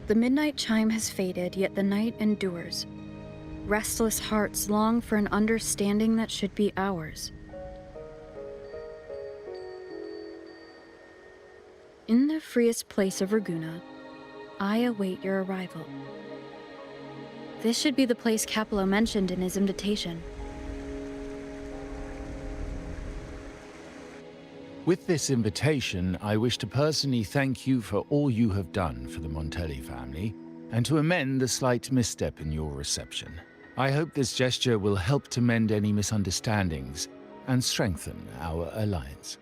The midnight chime has faded, yet the night endures. Restless hearts long for an understanding that should be ours. In the freest place of Ragunna, I await your arrival. This should be the place Capello mentioned in his invitation. With this invitation, I wish to personally thank you for all you have done for the Montelli family, and to amend the slight misstep in your reception. I hope this gesture will help to mend any misunderstandings and strengthen our alliance.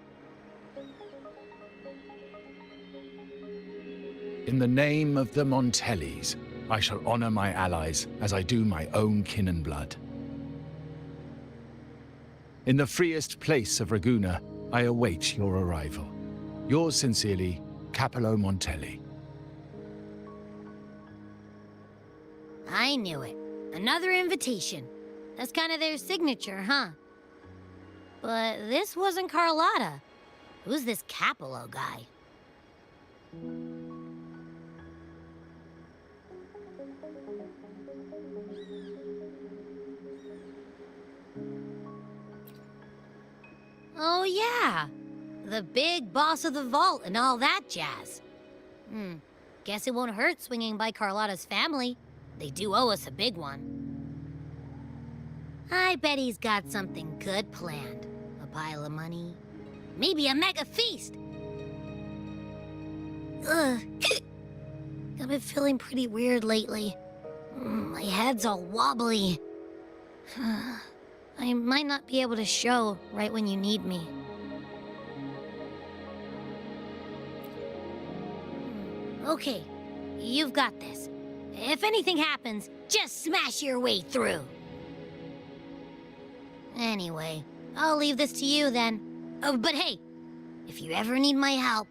In the name of the Montellis, I shall honor my allies as I do my own kin and blood. In the freest place of Ragunna, I await your arrival. Yours sincerely, Capello Montelli. I knew it. Another invitation. That's kind of their signature, huh? But this wasn't Carlotta. Who's this Capello guy? Oh yeah, the big boss of the vault and all that jazz. Guess it won't hurt swinging by Carlotta's family. They do owe us a big one. I bet he's got something good planned. A pile of money. Maybe a mega feast! Ugh. I've been feeling pretty weird lately. My head's all wobbly. I might not be able to show right when you need me. Okay, you've got this. If anything happens, just smash your way through. Anyway, I'll leave this to you then. Oh, but hey, if you ever need my help,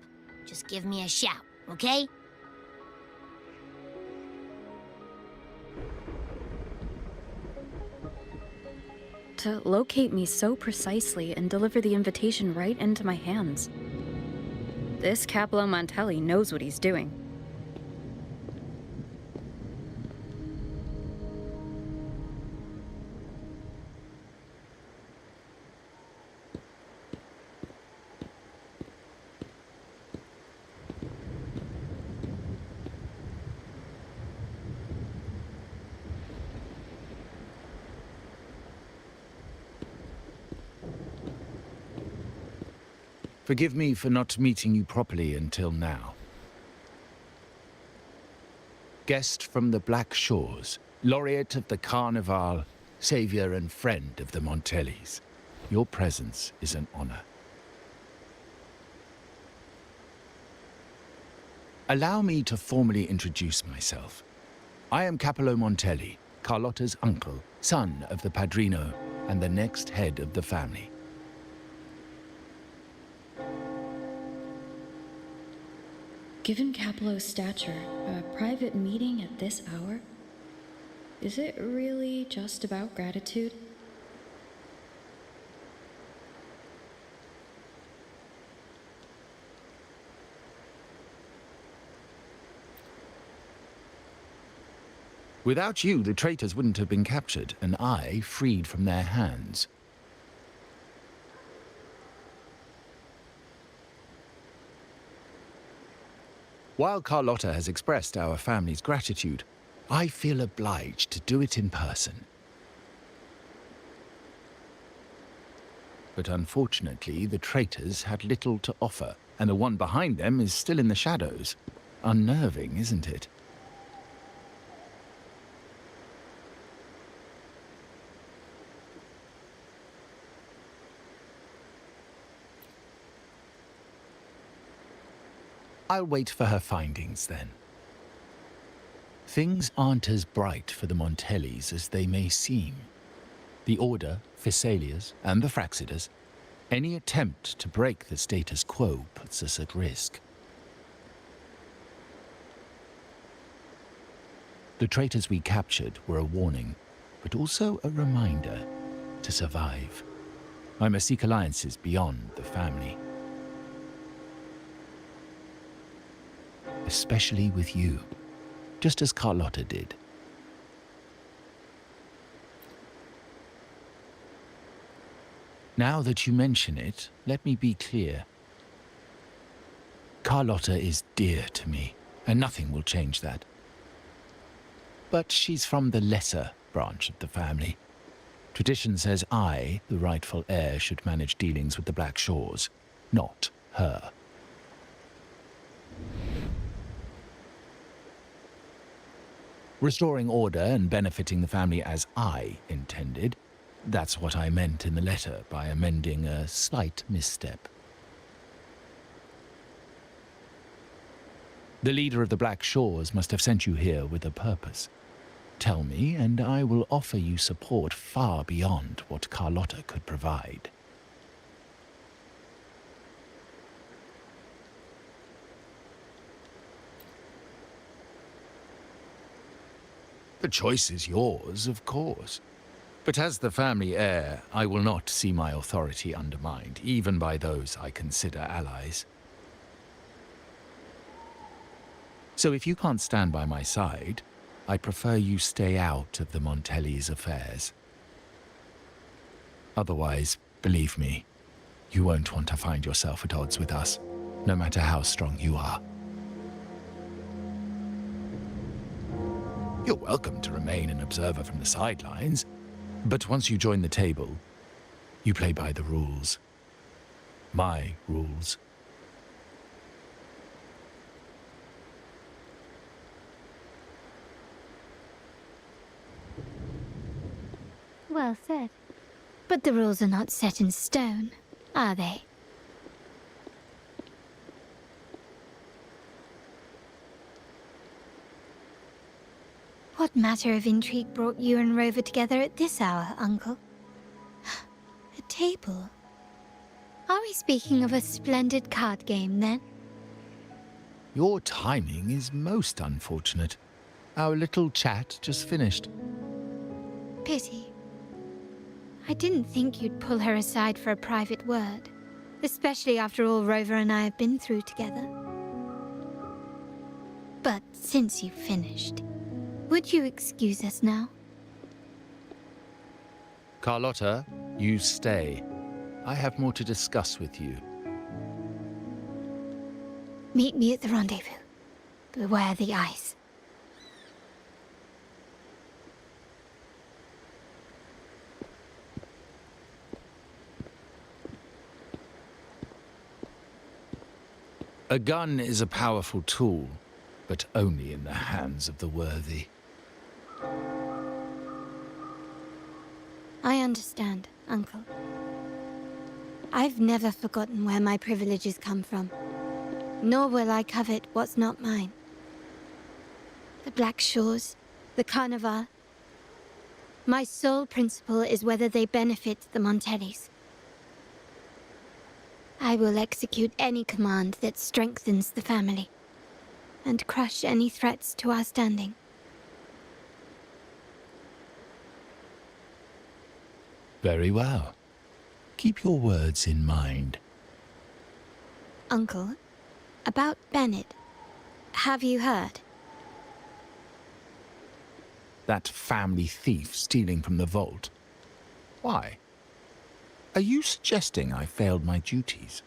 just give me a shout, okay? To locate me so precisely and deliver the invitation right into my hands. This Capello Montelli knows what he's doing. Forgive me for not meeting you properly until now. Guest from the Black Shores, laureate of the Carnival, savior and friend of the Montellis. Your presence is an honor. Allow me to formally introduce myself. I am Capello Montelli, Carlotta's uncle, son of the Padrino, and the next head of the family. Given Capello's stature, a private meeting at this hour? Is it really just about gratitude? Without you, the traitors wouldn't have been captured, and I freed from their hands. While Carlotta has expressed our family's gratitude, I feel obliged to do it in person. But unfortunately, the traitors had little to offer, and the one behind them is still in the shadows. Unnerving, isn't it? I'll wait for her findings, then. Things aren't as bright for the Montellis as they may seem. The Order, Physaelias, and the Fraxidas, any attempt to break the status quo puts us at risk. The traitors we captured were a warning, but also a reminder to survive. I must seek alliances beyond the family. Especially with you. just as Carlotta did. Now that you mention it, let me be clear. Carlotta is dear to me, and nothing will change that. But she's from the lesser branch of the family. Tradition says I, the rightful heir, should manage dealings with the Black Shores, not her. Restoring order and benefiting the family as I intended, that's what I meant in the letter by amending a slight misstep. The leader of the Black Shores must have sent you here with a purpose. Tell me, and I will offer you support far beyond what Carlotta could provide. The choice is yours, of course. But as the family heir, I will not see my authority undermined, even by those I consider allies. So if you can't stand by my side, I prefer you stay out of the Montelli's affairs. Otherwise, believe me, you won't want to find yourself at odds with us, no matter how strong you are. You're welcome to remain an observer from the sidelines, but once you join the table, you play by the rules. My rules. Well said. But the rules are not set in stone, are they? What matter of intrigue brought you and Rover together at this hour, Uncle? A table? Are we speaking of a splendid card game, then? Your timing is most unfortunate. Our little chat just finished. Pity. I didn't think you'd pull her aside for a private word, especially after all Rover and I have been through together. But since you've finished, would you excuse us now? Carlotta, you stay. I have more to discuss with you. Meet me at the rendezvous. Beware the ice. A gun is a powerful tool, but only in the hands of the worthy. I understand, Uncle. I've never forgotten where my privileges come from, nor will I covet what's not mine. The Black Shores, the Carnival. My sole principle is whether they benefit the Montellis. I will execute any command that strengthens the family, and crush any threats to our standing. Very well. Keep your words in mind. Uncle, about Bennett, have you heard? That family thief stealing from the vault. Why? Are you suggesting I failed my duties?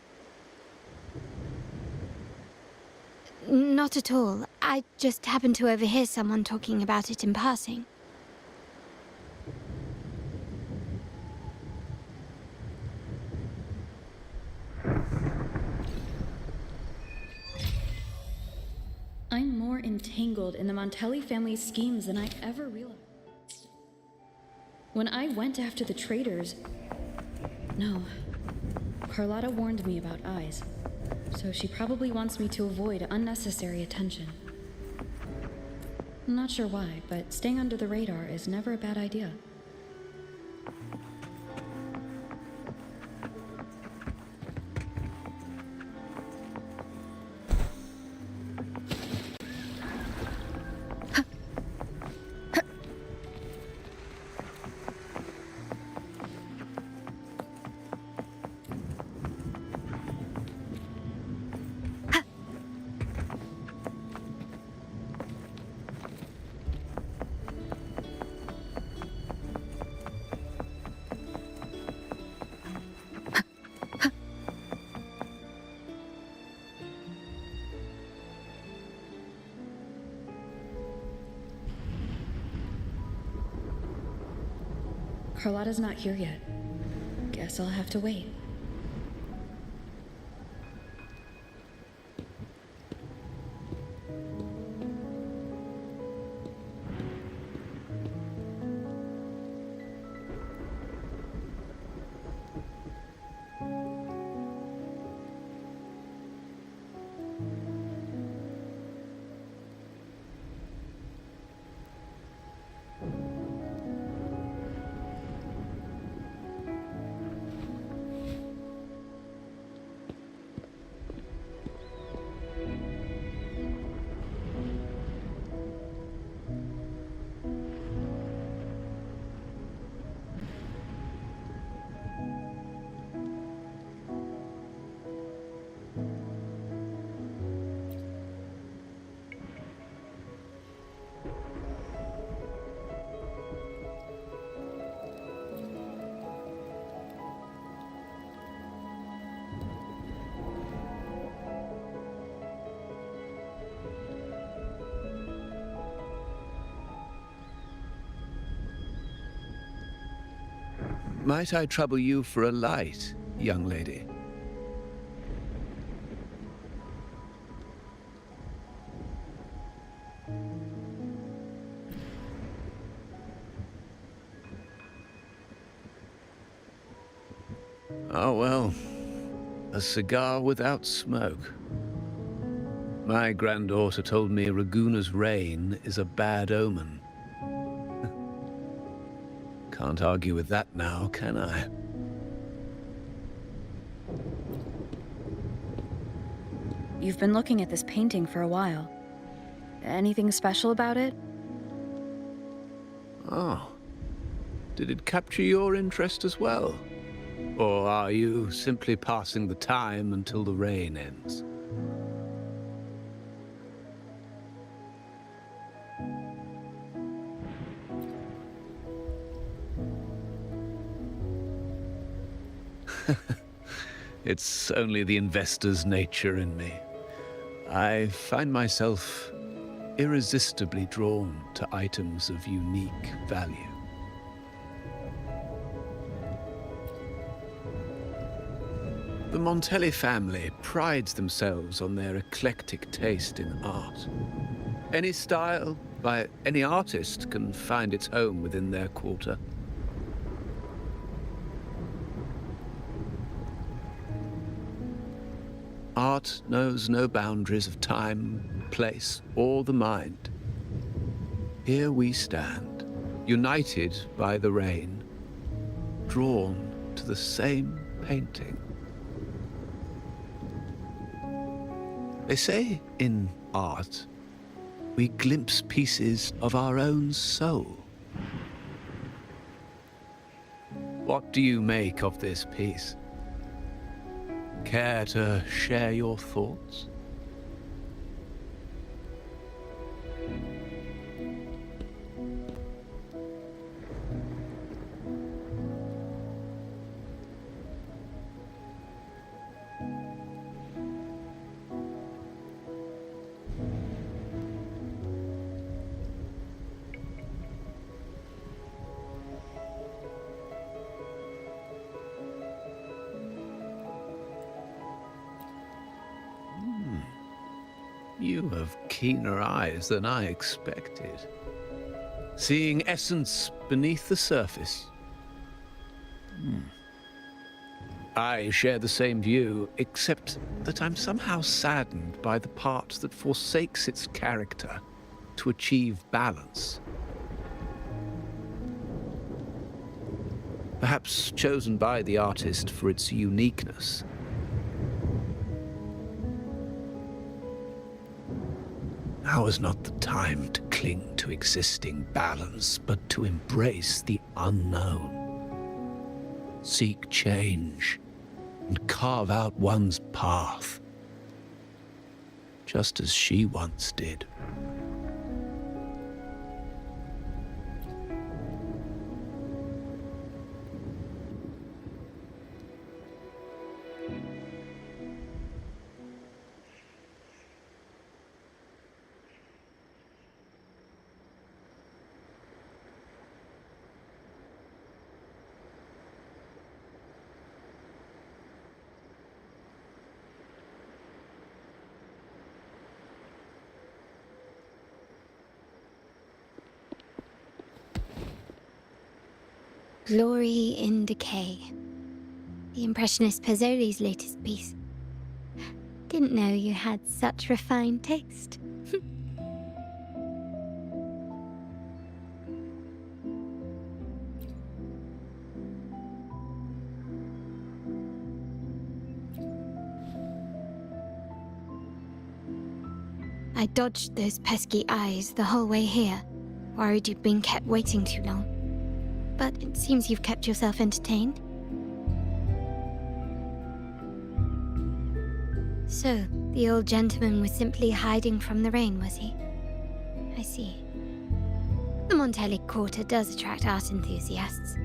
Not at all. I just happened to overhear someone talking about it in passing. I'm more entangled in the Montelli family's schemes than I ever realized. When I went after the traitors... No. Carlotta warned me about eyes, so she probably wants me to avoid unnecessary attention. I'm not sure why, but staying under the radar is never a bad idea. Carlotta's not here yet. Guess I'll have to wait. Might I trouble you for a light, young lady? Oh, well, a cigar without smoke. My granddaughter told me Raguna's rain is a bad omen. Can't argue with that now, can I? You've been looking at this painting for a while. Anything special about it? Oh. Did it capture your interest as well? Or are you simply passing the time until the rain ends? It's only the investor's nature in me. I find myself irresistibly drawn to items of unique value. The Montelli family prides themselves on their eclectic taste in art. Any style by any artist can find its home within their quarter. Art knows no boundaries of time, place, or the mind. Here we stand, united by the rain, drawn to the same painting. They say in art, we glimpse pieces of our own soul. What do you make of this piece? Care to share your thoughts? You have keener eyes than I expected. Seeing essence beneath the surface. I share the same view, except that I'm somehow saddened by the part that forsakes its character to achieve balance. Perhaps chosen by the artist for its uniqueness. Now is not the time to cling to existing balance, but to embrace the unknown. Seek change and carve out one's path, just as she once did. Glory in Decay. The Impressionist Pazzoli's latest piece. Didn't know you had such refined taste. I dodged those pesky eyes the whole way here, worried you'd been kept waiting too long. But it seems you've kept yourself entertained. So, the old gentleman was simply hiding from the rain, was he? I see. The Montelli Quarter does attract art enthusiasts.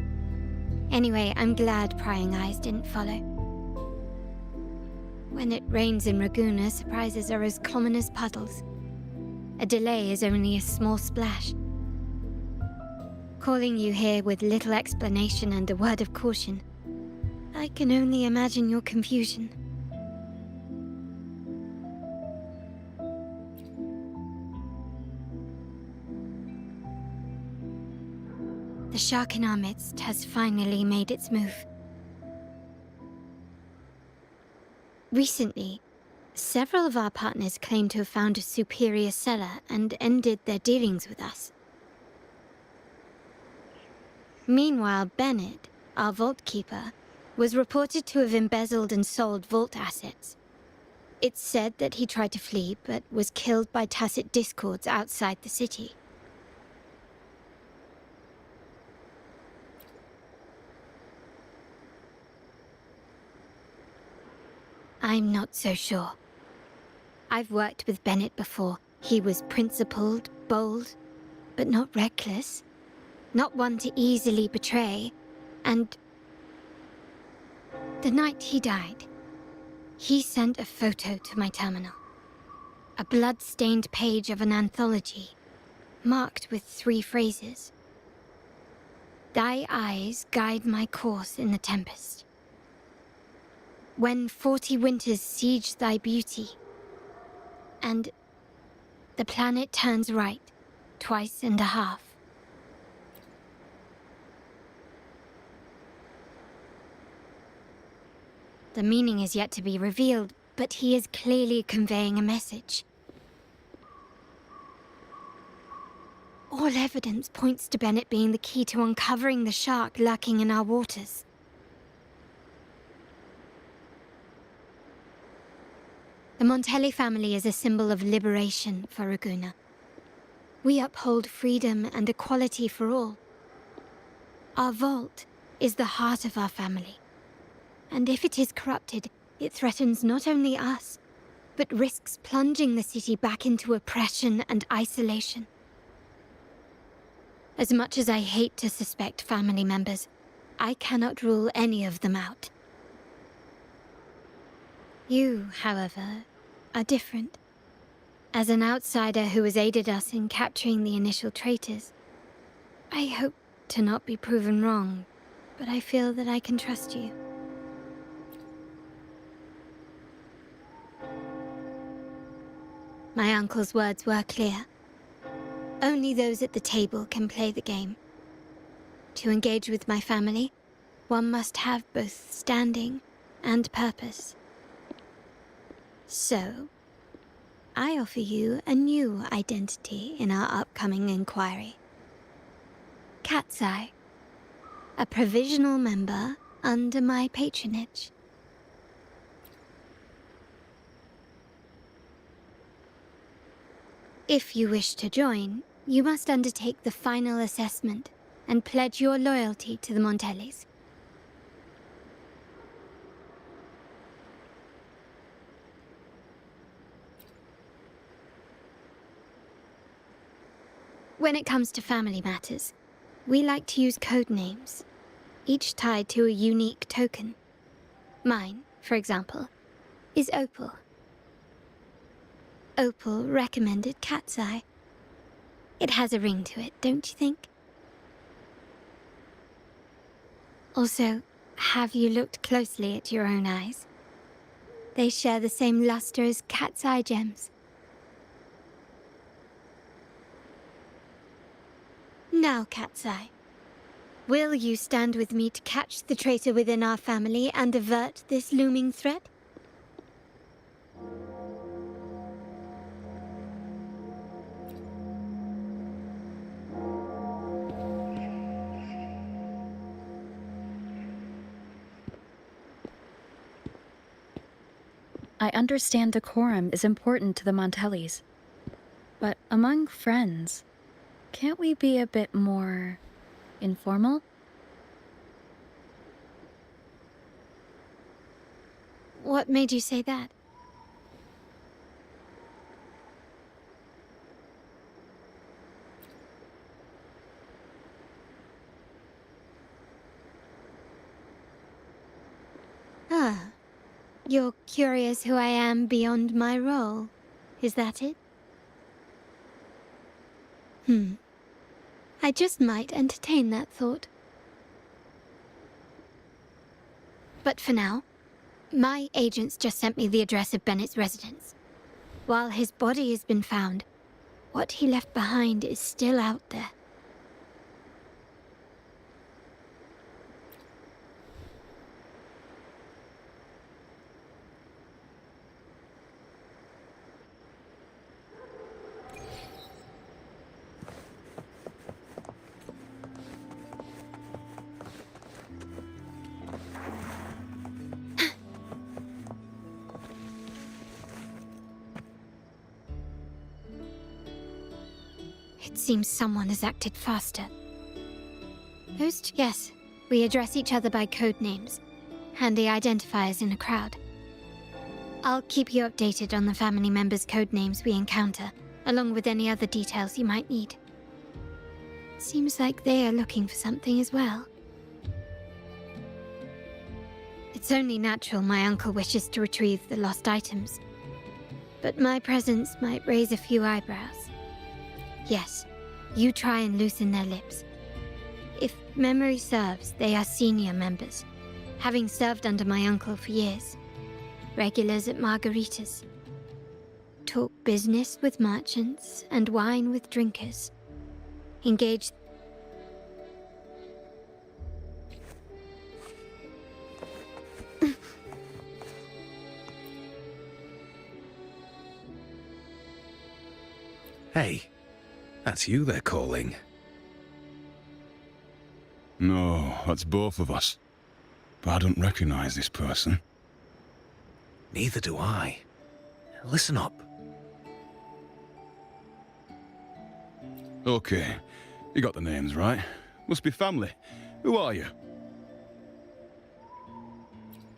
Anyway, I'm glad prying eyes didn't follow. When it rains in Ragusa, surprises are as common as puddles. A delay is only a small splash. Calling you here with little explanation and a word of caution, I can only imagine your confusion. The shark in our midst has finally made its move. Recently, several of our partners claim to have found a superior cellar and ended their dealings with us. Meanwhile, Bennett, our vault keeper, was reported to have embezzled and sold vault assets. It's said that he tried to flee, but was killed by tacit discords outside the city. I'm not so sure. I've worked with Bennett before. He was principled, bold, but not reckless. Not one to easily betray. And the night he died, he sent a photo to my terminal. A blood-stained page of an anthology, marked with 3 phrases. Thy eyes guide my course in the tempest. When 40 winters siege thy beauty, and the planet turns right, twice and a half. The meaning is yet to be revealed, but he is clearly conveying a message. All evidence points to Bennett being the key to uncovering the shark lurking in our waters. The Montelli family is a symbol of liberation for Ragusa. We uphold freedom and equality for all. Our vault is the heart of our family. And if it is corrupted, it threatens not only us, but risks plunging the city back into oppression and isolation. As much as I hate to suspect family members, I cannot rule any of them out. You, however, are different. As an outsider who has aided us in capturing the initial traitors, I hope to not be proven wrong, but I feel that I can trust you. My uncle's words were clear. Only those at the table can play the game. To engage with my family, one must have both standing and purpose. So, I offer you a new identity in our upcoming inquiry. Cat's Eye, a provisional member under my patronage. If you wish to join, you must undertake the final assessment and pledge your loyalty to the Montellis. When it comes to family matters, we like to use code names, each tied to a unique token. Mine, for example, is Opal. Opal recommended Cat's Eye. It has a ring to it, don't you think? Also, have you looked closely at your own eyes? They share the same luster as Cat's Eye gems. Now, Cat's Eye, Will you stand with me to catch the traitor within our family and avert this looming threat? I understand decorum is important to the Montellis. But among friends, can't we be a bit more informal? What made you say that? Ah, you're curious who I am beyond my role. Is that it? I just might entertain that thought. But for now, my agents just sent me the address of Bennett's residence. While his body has been found, what he left behind is still out there. It seems someone has acted faster. Host? Yes. We address each other by code names. Handy identifiers in a crowd. I'll keep you updated on the family members' code names we encounter, along with any other details you might need. Seems like they are looking for something as well. It's only natural my uncle wishes to retrieve the lost items. But my presence might raise a few eyebrows. Yes, you try and loosen their lips. If memory serves, they are senior members, having served under my uncle for years. Regulars at margaritas. Talk business with merchants and wine with drinkers. Engage... Hey, that's you they're calling. No, that's both of us. But I don't recognize this person. Neither do I. Listen up. Okay, you got the names right. Must be family. Who are you?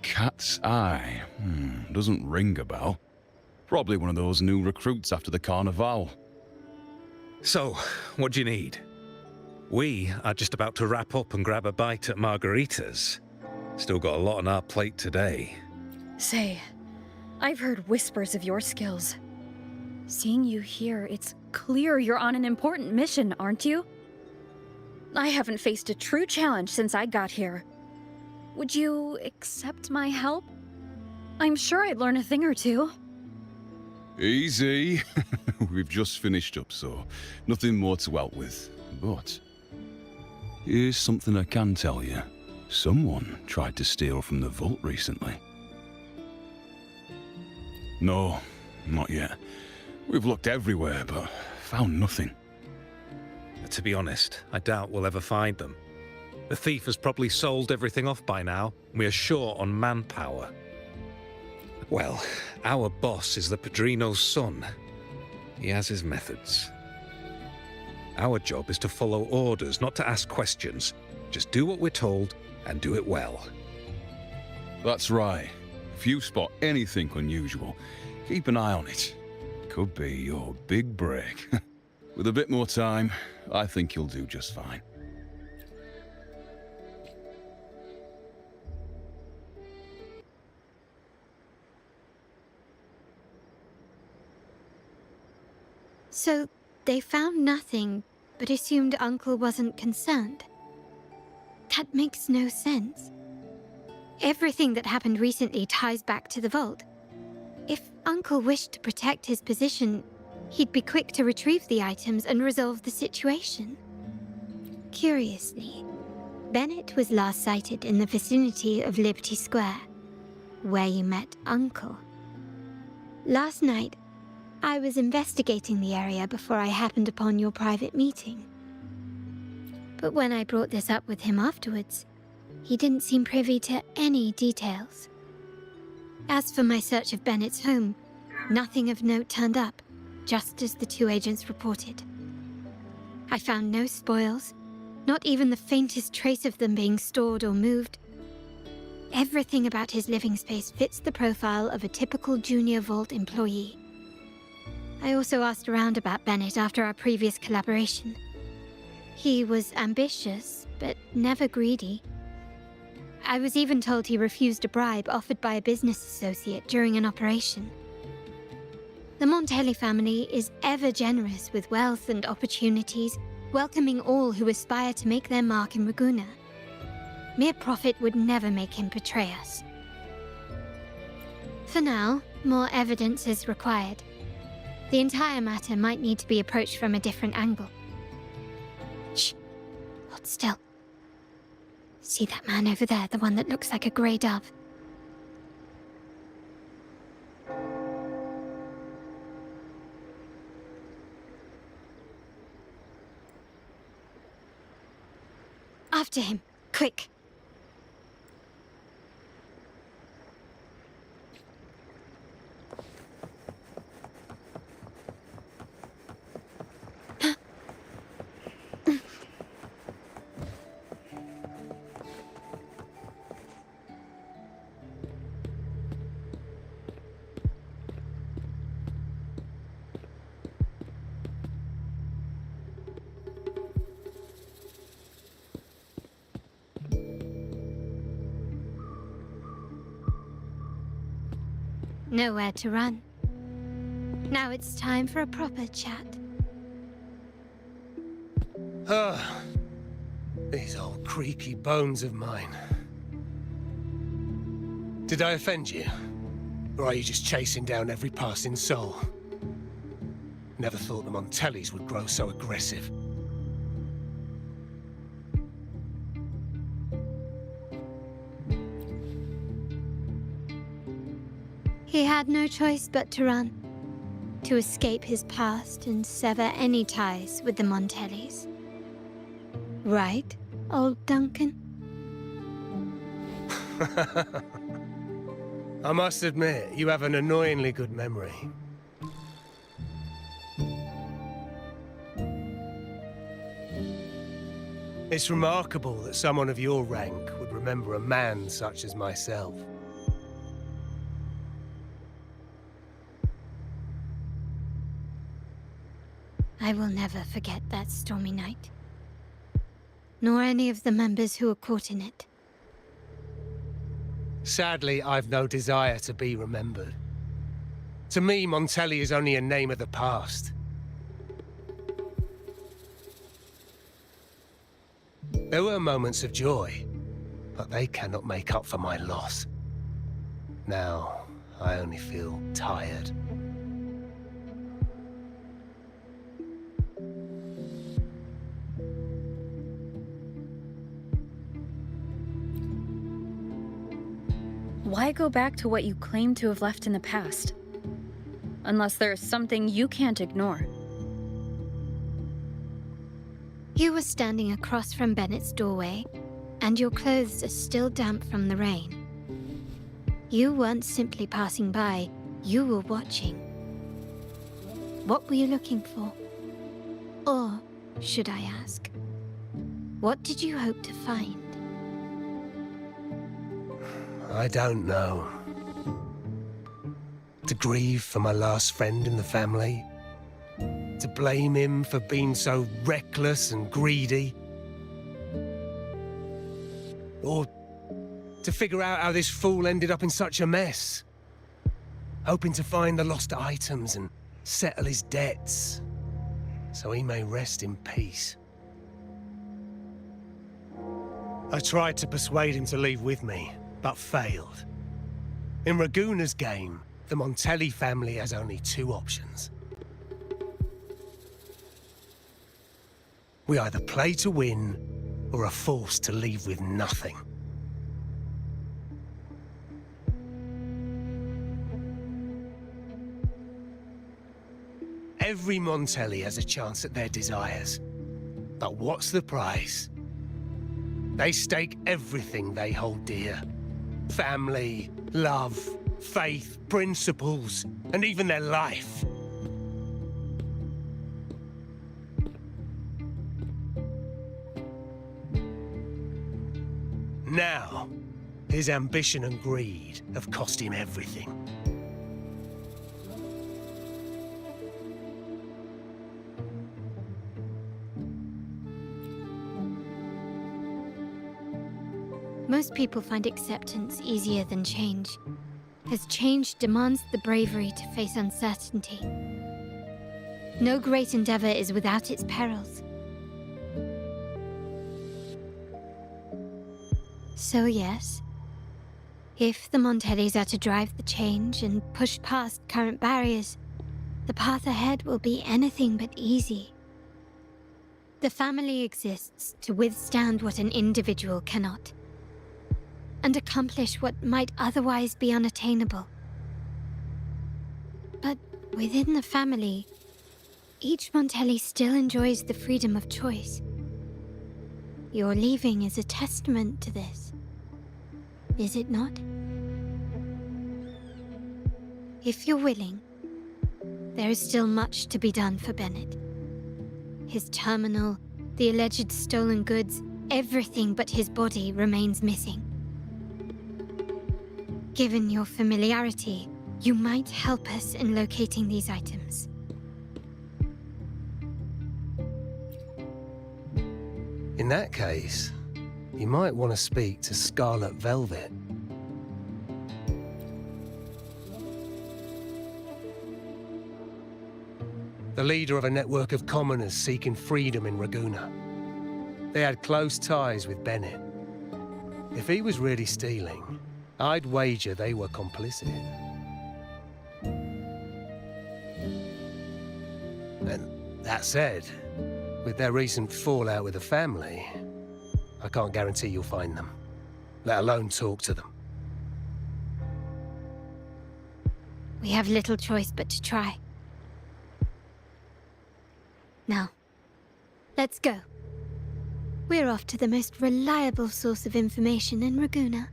Cat's Eye. Doesn't ring a bell. Probably one of those new recruits after the Carnival. So, what do you need? We are just about to wrap up and grab a bite at margaritas. Still got a lot on our plate today. Say, I've heard whispers of your skills. Seeing you here, it's clear you're on an important mission, aren't you? I haven't faced a true challenge since I got here. Would you accept my help? I'm sure I'd learn a thing or two. Easy. We've just finished up, so nothing more to help with. But here's something I can tell you. Someone tried to steal from the vault recently. No, not yet. We've looked everywhere, but found nothing. To be honest, I doubt we'll ever find them. The thief has probably sold everything off by now, and we are short on manpower. Well, our boss is the Padrino's son. He has his methods. Our job is to follow orders, not to ask questions. Just do what we're told, and do it well. That's right. If you spot anything unusual, keep an eye on it. Could be your big break. With a bit more time, I think you'll do just fine. So, they found nothing, but assumed Uncle wasn't concerned. That makes no sense. Everything that happened recently ties back to the vault. If Uncle wished to protect his position, he'd be quick to retrieve the items and resolve the situation. Curiously, Bennett was last sighted in the vicinity of Liberty Square, where you met Uncle. Last night, I was investigating the area before I happened upon your private meeting. But when I brought this up with him afterwards, he didn't seem privy to any details. As for my search of Bennett's home, nothing of note turned up, just as the two agents reported. I found no spoils, not even the faintest trace of them being stored or moved. Everything about his living space fits the profile of a typical Junior Vault employee. I also asked around about Bennett after our previous collaboration. He was ambitious, but never greedy. I was even told he refused a bribe offered by a business associate during an operation. The Montelli family is ever generous with wealth and opportunities, welcoming all who aspire to make their mark in Ragusa. Mere profit would never make him betray us. For now, more evidence is required. The entire matter might need to be approached from a different angle. Shh! Hold still. See that man over there, the one that looks like a grey dove? After him, quick! Nowhere to run. Now it's time for a proper chat. Ah, these old creaky bones of mine. Did I offend you? Or are you just chasing down every passing soul? Never thought the Montellis would grow so aggressive. He had no choice but to run, to escape his past and sever any ties with the Montellis. Right, old Duncan? I must admit, you have an annoyingly good memory. It's remarkable that someone of your rank would remember a man such as myself. I will never forget that stormy night. Nor any of the members who were caught in it. Sadly, I've no desire to be remembered. To me, Montelli is only a name of the past. There were moments of joy, but they cannot make up for my loss. Now, I only feel tired. Why go back to what you claim to have left in the past? Unless there is something you can't ignore. You were standing across from Bennett's doorway, and your clothes are still damp from the rain. You weren't simply passing by, you were watching. What were you looking for? Or, should I ask, what did you hope to find? I don't know. To grieve for my last friend in the family? To blame him for being so reckless and greedy? Or to figure out how this fool ended up in such a mess? Hoping to find the lost items and settle his debts, so he may rest in peace. I tried to persuade him to leave with me, but failed. In Ragusa's game, the Montelli family has only two options. We either play to win, or are forced to leave with nothing. Every Montelli has a chance at their desires. But what's the prize? They stake everything they hold dear. Family, love, faith, principles, and even their life. Now, his ambition and greed have cost him everything. Most people find acceptance easier than change, as change demands the bravery to face uncertainty. No great endeavor is without its perils. So yes, if the Montellis are to drive the change and push past current barriers, the path ahead will be anything but easy. The family exists to withstand what an individual cannot, and accomplish what might otherwise be unattainable. But within the family, each Montelli still enjoys the freedom of choice. Your leaving is a testament to this, is it not? If you're willing, there is still much to be done for Bennett. His terminal, the alleged stolen goods, everything but his body remains missing. Given your familiarity, you might help us in locating these items. In that case, you might want to speak to Scarlet Velvet. The leader of a network of commoners seeking freedom in Ragusa. They had close ties with Bennett. If he was really stealing, I'd wager they were complicit. And that said, with their recent fallout with the family, I can't guarantee you'll find them, let alone talk to them. We have little choice but to try. Now, let's go. We're off to the most reliable source of information in Ragusa.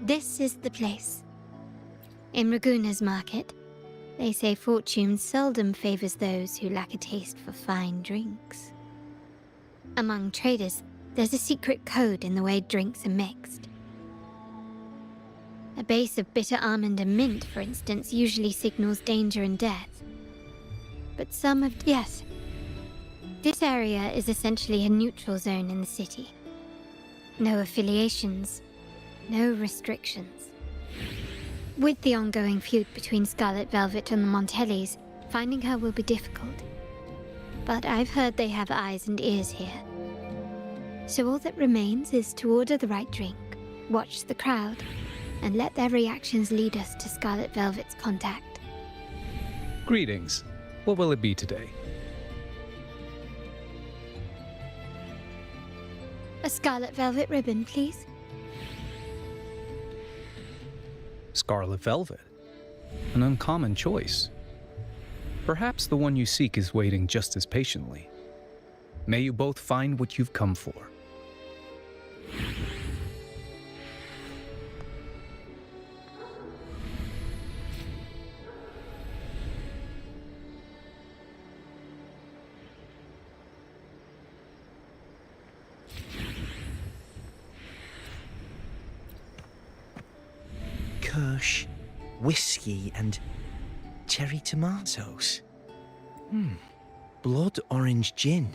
This is the place. In Ragusa's market, they say fortune seldom favors those who lack a taste for fine drinks. Among traders, there's a secret code in the way drinks are mixed. A base of bitter almond and mint, for instance, usually signals danger and death. But some have... Yes. This area is essentially a neutral zone in the city. No affiliations, no restrictions. With the ongoing feud between Scarlet Velvet and the Montellis, finding her will be difficult. But I've heard they have eyes and ears here. So all that remains is to order the right drink, watch the crowd, and let their reactions lead us to Scarlet Velvet's contact. Greetings. What will it be today? A Scarlet Velvet ribbon, please. Scarlet Velvet. An uncommon choice. Perhaps the one you seek is waiting just as patiently. May you both find what you've come for. Kirsch, whiskey, and cherry tomatoes. Blood orange gin.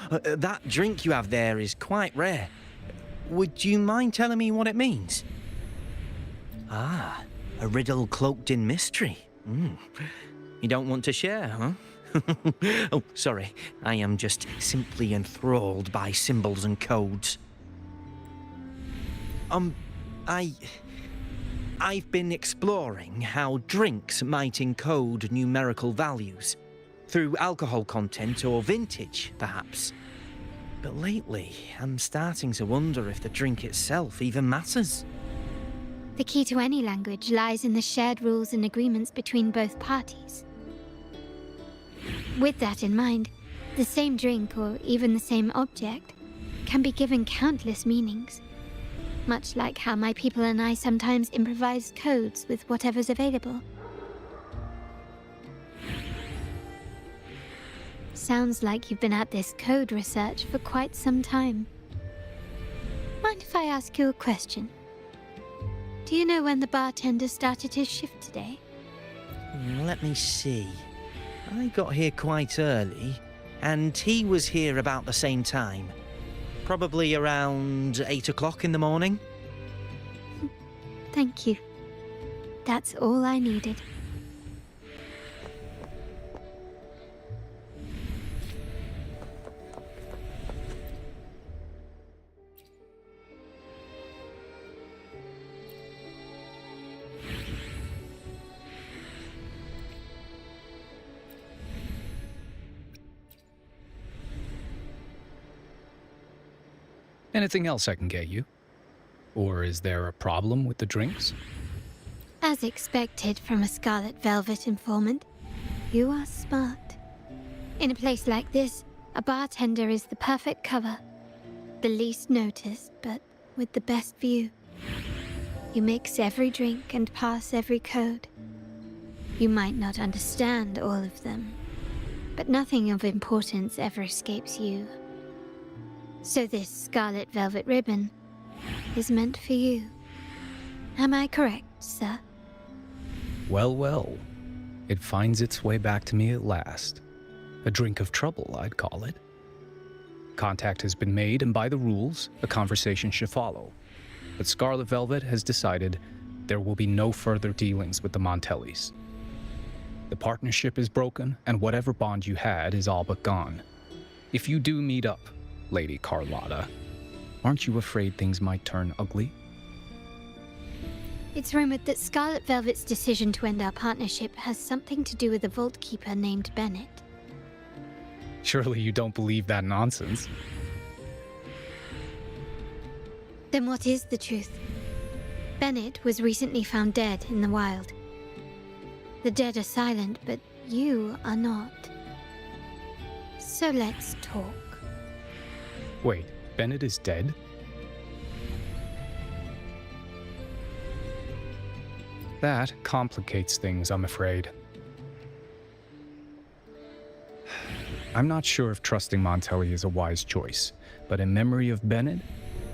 That drink you have there is quite rare. Would you mind telling me what it means? Ah, a riddle cloaked in mystery. You don't want to share, huh? Oh, sorry. I am just simply enthralled by symbols and codes. I've been exploring how drinks might encode numerical values. Through alcohol content or vintage, perhaps. But lately, I'm starting to wonder if the drink itself even matters. The key to any language lies in the shared rules and agreements between both parties. With that in mind, the same drink or even the same object can be given countless meanings. Much like how my people and I sometimes improvise codes with whatever's available. Sounds like you've been at this code research for quite some time. Mind if I ask you a question? Do you know when the bartender started his shift today? Let me see. I got here quite early, and he was here about the same time. Probably around 8 o'clock in the morning. Thank you. That's all I needed. Anything else I can get you? Or is there a problem with the drinks? As expected from a Scarlet Velvet informant, you are smart. In a place like this, a bartender is the perfect cover. The least noticed, but with the best view. You mix every drink and pass every code. You might not understand all of them, but nothing of importance ever escapes you. So this Scarlet Velvet ribbon is meant for you. Am I correct, sir? Well, well. It finds its way back to me at last. A drink of trouble, I'd call it. Contact has been made, and by the rules, a conversation should follow. But Scarlet Velvet has decided there will be no further dealings with the Montellis. The partnership is broken, and whatever bond you had is all but gone. If you do meet up, Lady Carlotta, aren't you afraid things might turn ugly? It's rumored that Scarlet Velvet's decision to end our partnership has something to do with a vault keeper named Bennett. Surely you don't believe that nonsense. Then what is the truth? Bennett was recently found dead in the wild. The dead are silent, but you are not. So let's talk. Wait, Bennett is dead? That complicates things, I'm afraid. I'm not sure if trusting Montelli is a wise choice, but in memory of Bennett,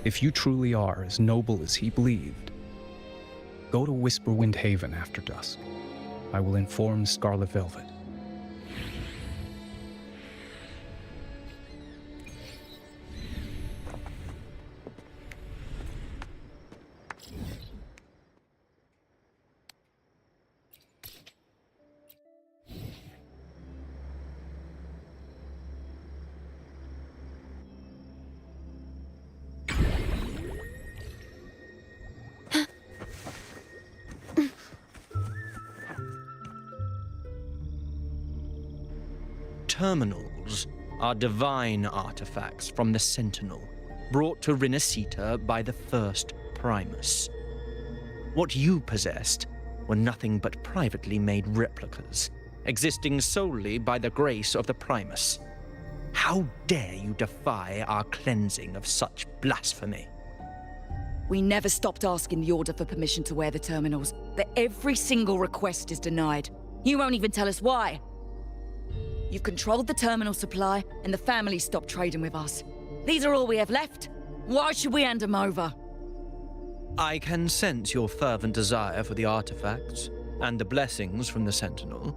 if you truly are as noble as he believed, go to Whisperwind Haven after dusk. I will inform Scarlet Velvet. Terminals are divine artifacts from the Sentinel, brought to Rinascita by the first Primus. What you possessed were nothing but privately made replicas, existing solely by the grace of the Primus. How dare you defy our cleansing of such blasphemy? We never stopped asking the Order for permission to wear the terminals, but every single request is denied. You won't even tell us why. You've controlled the terminal supply, and the family stopped trading with us. These are all we have left. Why should we hand them over? I can sense your fervent desire for the artifacts and the blessings from the Sentinel.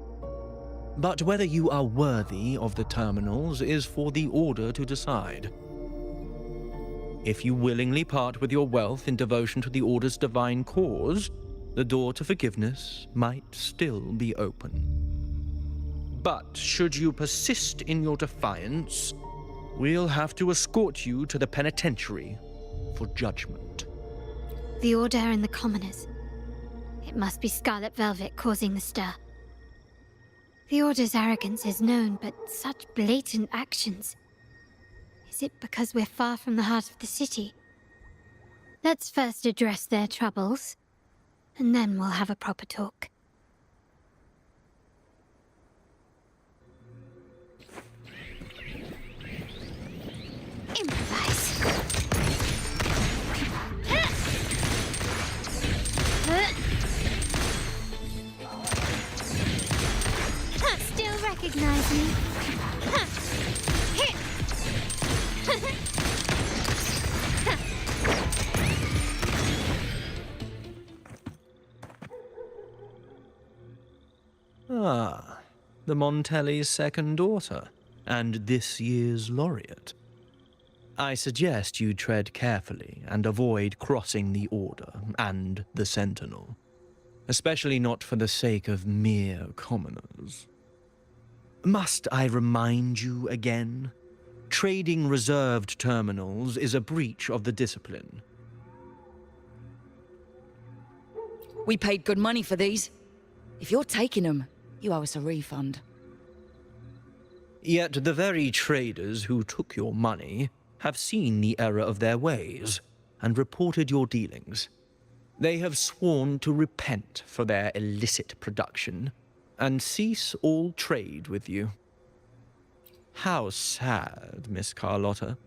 But whether you are worthy of the terminals is for the Order to decide. If you willingly part with your wealth in devotion to the Order's divine cause, the door to forgiveness might still be open. But should you persist in your defiance, we'll have to escort you to the penitentiary for judgment. The Order and the commoners. It must be Scarlet Velvet causing the stir. The Order's arrogance is known, but such blatant actions. Is it because we're far from the heart of the city? Let's first address their troubles, and then we'll have a proper talk. Improvise. Still recognize me? Ah, the Montelli's second daughter, and this year's laureate. I suggest you tread carefully and avoid crossing the Order and the Sentinel, especially not for the sake of mere commoners. Must I remind you again? Trading reserved terminals is a breach of the discipline. We paid good money for these. If you're taking them, you owe us a refund. Yet the very traders who took your money have seen the error of their ways and reported your dealings. They have sworn to repent for their illicit production and cease all trade with you. How sad, Miss Carlotta.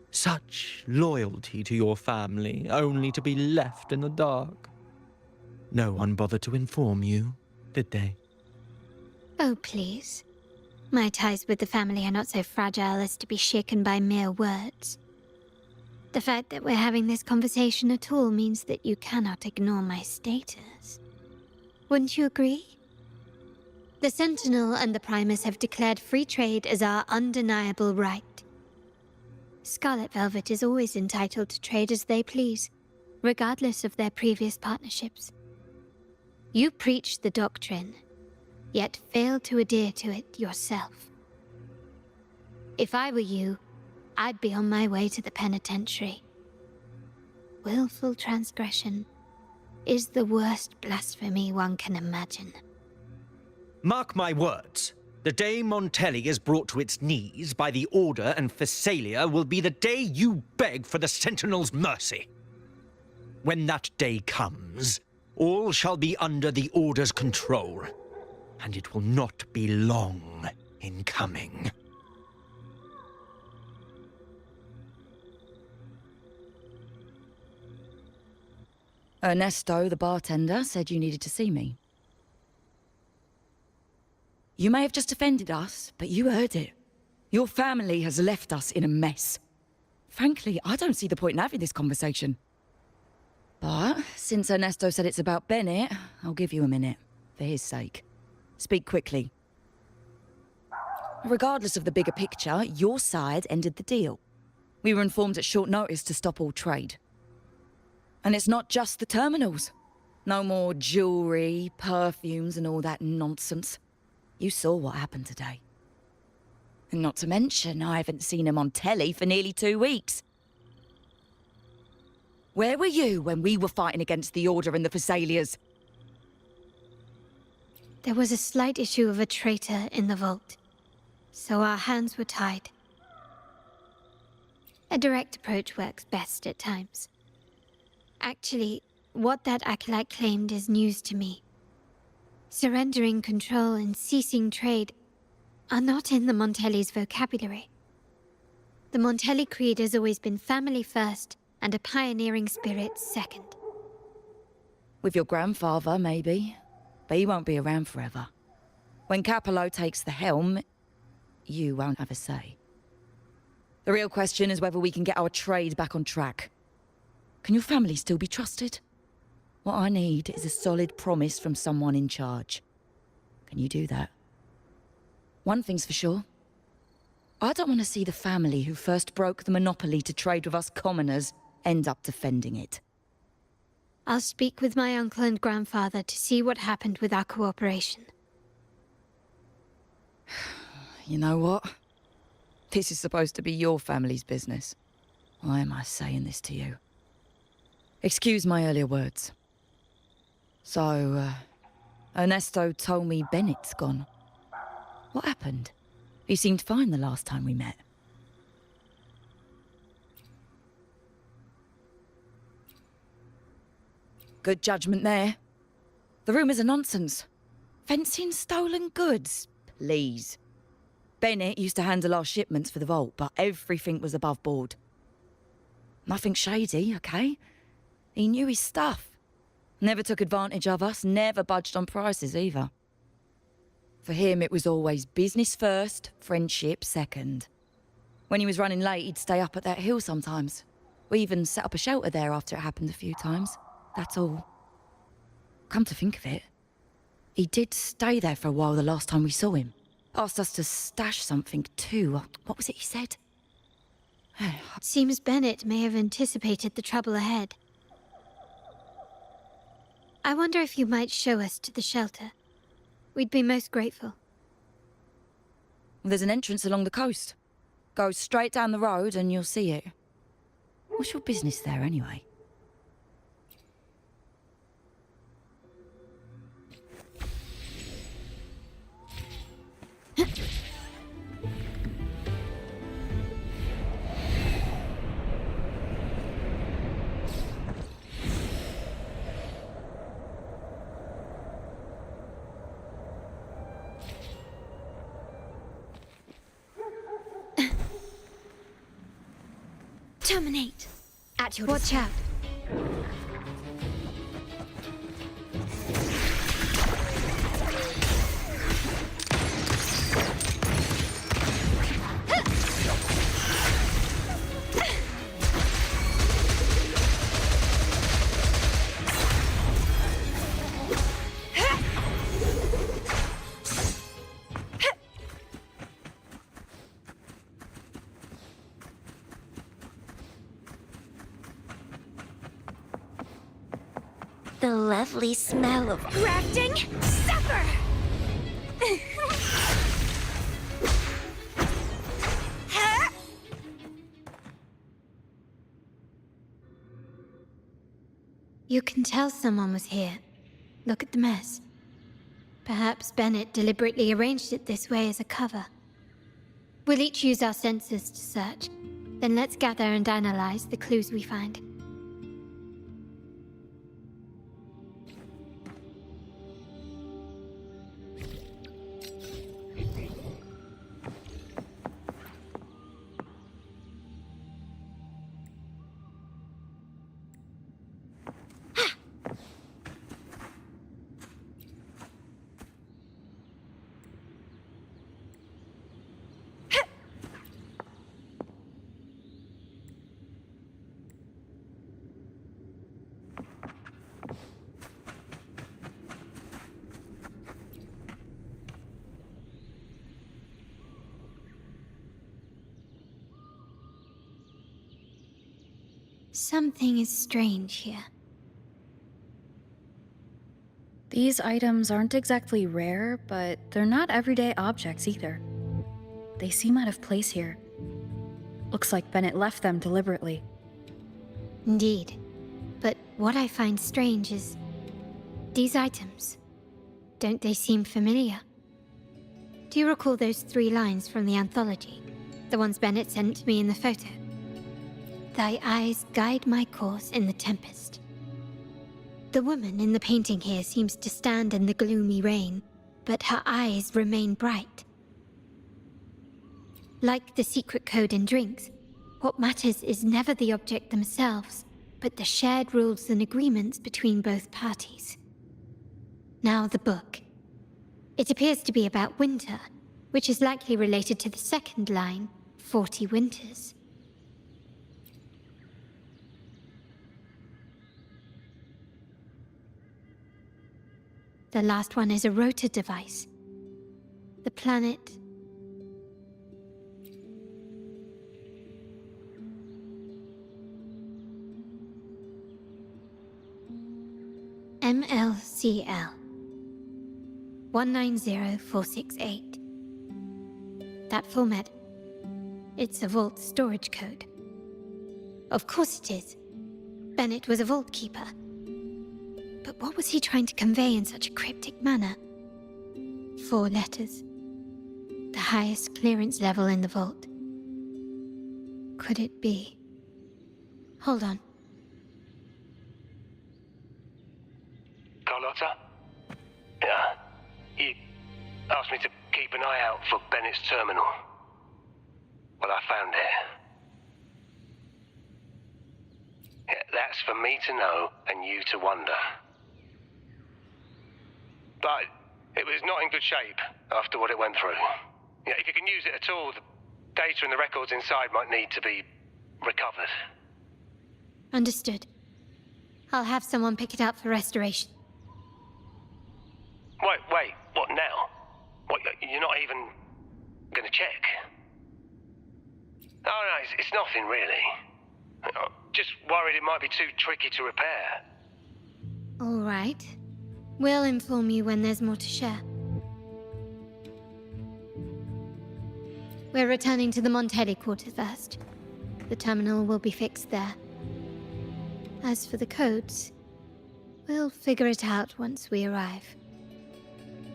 Such loyalty to your family, only to be left in the dark. No one bothered to inform you, did they? Oh, please. My ties with the family are not so fragile as to be shaken by mere words. The fact that we're having this conversation at all means that you cannot ignore my status. Wouldn't you agree? The Sentinel and the Primus have declared free trade as our undeniable right. Scarlet Velvet is always entitled to trade as they please, regardless of their previous partnerships. You preach the doctrine, yet fail to adhere to it yourself. If I were you, I'd be on my way to the penitentiary. Willful transgression is the worst blasphemy one can imagine. Mark my words. The day Montelli is brought to its knees by the Order and Phasalia will be the day you beg for the Sentinel's mercy. When that day comes, all shall be under the Order's control, and it will not be long in coming. Ernesto, the bartender, said you needed to see me. You may have just offended us, but you heard it. Your family has left us in a mess. Frankly, I don't see the point in having this conversation. But since Ernesto said it's about Bennett, I'll give you a minute, for his sake. Speak quickly. Regardless of the bigger picture, your side ended the deal. We were informed at short notice to stop all trade. And it's not just the terminals. No more jewelry, perfumes, and all that nonsense. You saw what happened today. And not to mention, I haven't seen him on telly for nearly 2 weeks. Where were you when we were fighting against the Order and the Phasalias? There was a slight issue of a traitor in the vault, so our hands were tied. A direct approach works best at times. Actually, what that acolyte claimed is news to me. Surrendering control and ceasing trade are not in the Montelli's vocabulary. The Montelli creed has always been family first and a pioneering spirit second. With your grandfather, maybe. But he won't be around forever. When Capello takes the helm, you won't have a say. The real question is whether we can get our trade back on track. Can your family still be trusted? What I need is a solid promise from someone in charge. Can you do that? One thing's for sure. I don't want to see the family who first broke the monopoly to trade with us commoners end up defending it. I'll speak with my uncle and grandfather to see what happened with our cooperation. You know what? This is supposed to be your family's business. Why am I saying this to you? Excuse my earlier words. So, Ernesto told me Bennett's gone. What happened? He seemed fine the last time we met. Good judgment there. The rumours are nonsense. Fencing stolen goods, please. Bennett used to handle our shipments for the vault, but everything was above board. Nothing shady, okay? He knew his stuff. Never took advantage of us, never budged on prices either. For him, it was always business first, friendship second. When he was running late, he'd stay up at that hill sometimes. We even set up a shelter there after it happened a few times. That's all. Come to think of it, he did stay there for a while the last time we saw him. Asked us to stash something too. What was it he said? It seems Bennett may have anticipated the trouble ahead. I wonder if you might show us to the shelter. We'd be most grateful. There's an entrance along the coast. Go straight down the road and you'll see it. What's your business there anyway? Terminate. At your Watch out. The lovely smell of Grafting supper! You can tell someone was here. Look at the mess. Perhaps Bennett deliberately arranged it this way as a cover. We'll each use our senses to search. Then let's gather and analyze the clues we find. Something is strange here. These items aren't exactly rare, but they're not everyday objects either. They seem out of place here. Looks like Bennett left them deliberately. Indeed. But what I find strange is these items. Don't they seem familiar? Do you recall those 3 lines from the anthology? The ones Bennett sent me in the photo? Thy eyes guide my course in the tempest. The woman in the painting here seems to stand in the gloomy rain, but her eyes remain bright. Like the secret code in drinks, what matters is never the object themselves, but the shared rules and agreements between both parties. Now the book. It appears to be about winter, which is likely related to the second line, 40 winters. The last one is a rotor device. The planet MLCL 190468. That format. It's a vault storage code. Of course it is. Bennett was a vault keeper. But what was he trying to convey in such a cryptic manner? 4 letters. The highest clearance level in the vault. Could it be? Hold on. Carlotta? Yeah. He asked me to keep an eye out for Bennett's terminal. Well, I found it. Yeah, that's for me to know and you to wonder. But it was not in good shape after what it went through. Yeah, if you can use it at all, the data and the records inside might need to be recovered. Understood. I'll have someone pick it up for restoration. Wait, what now? What, you're not even gonna check? Oh no, it's nothing really. I'm just worried it might be too tricky to repair. All right. We'll inform you when there's more to share. We're returning to the Montelli quarter first. The terminal will be fixed there. As for the codes, we'll figure it out once we arrive.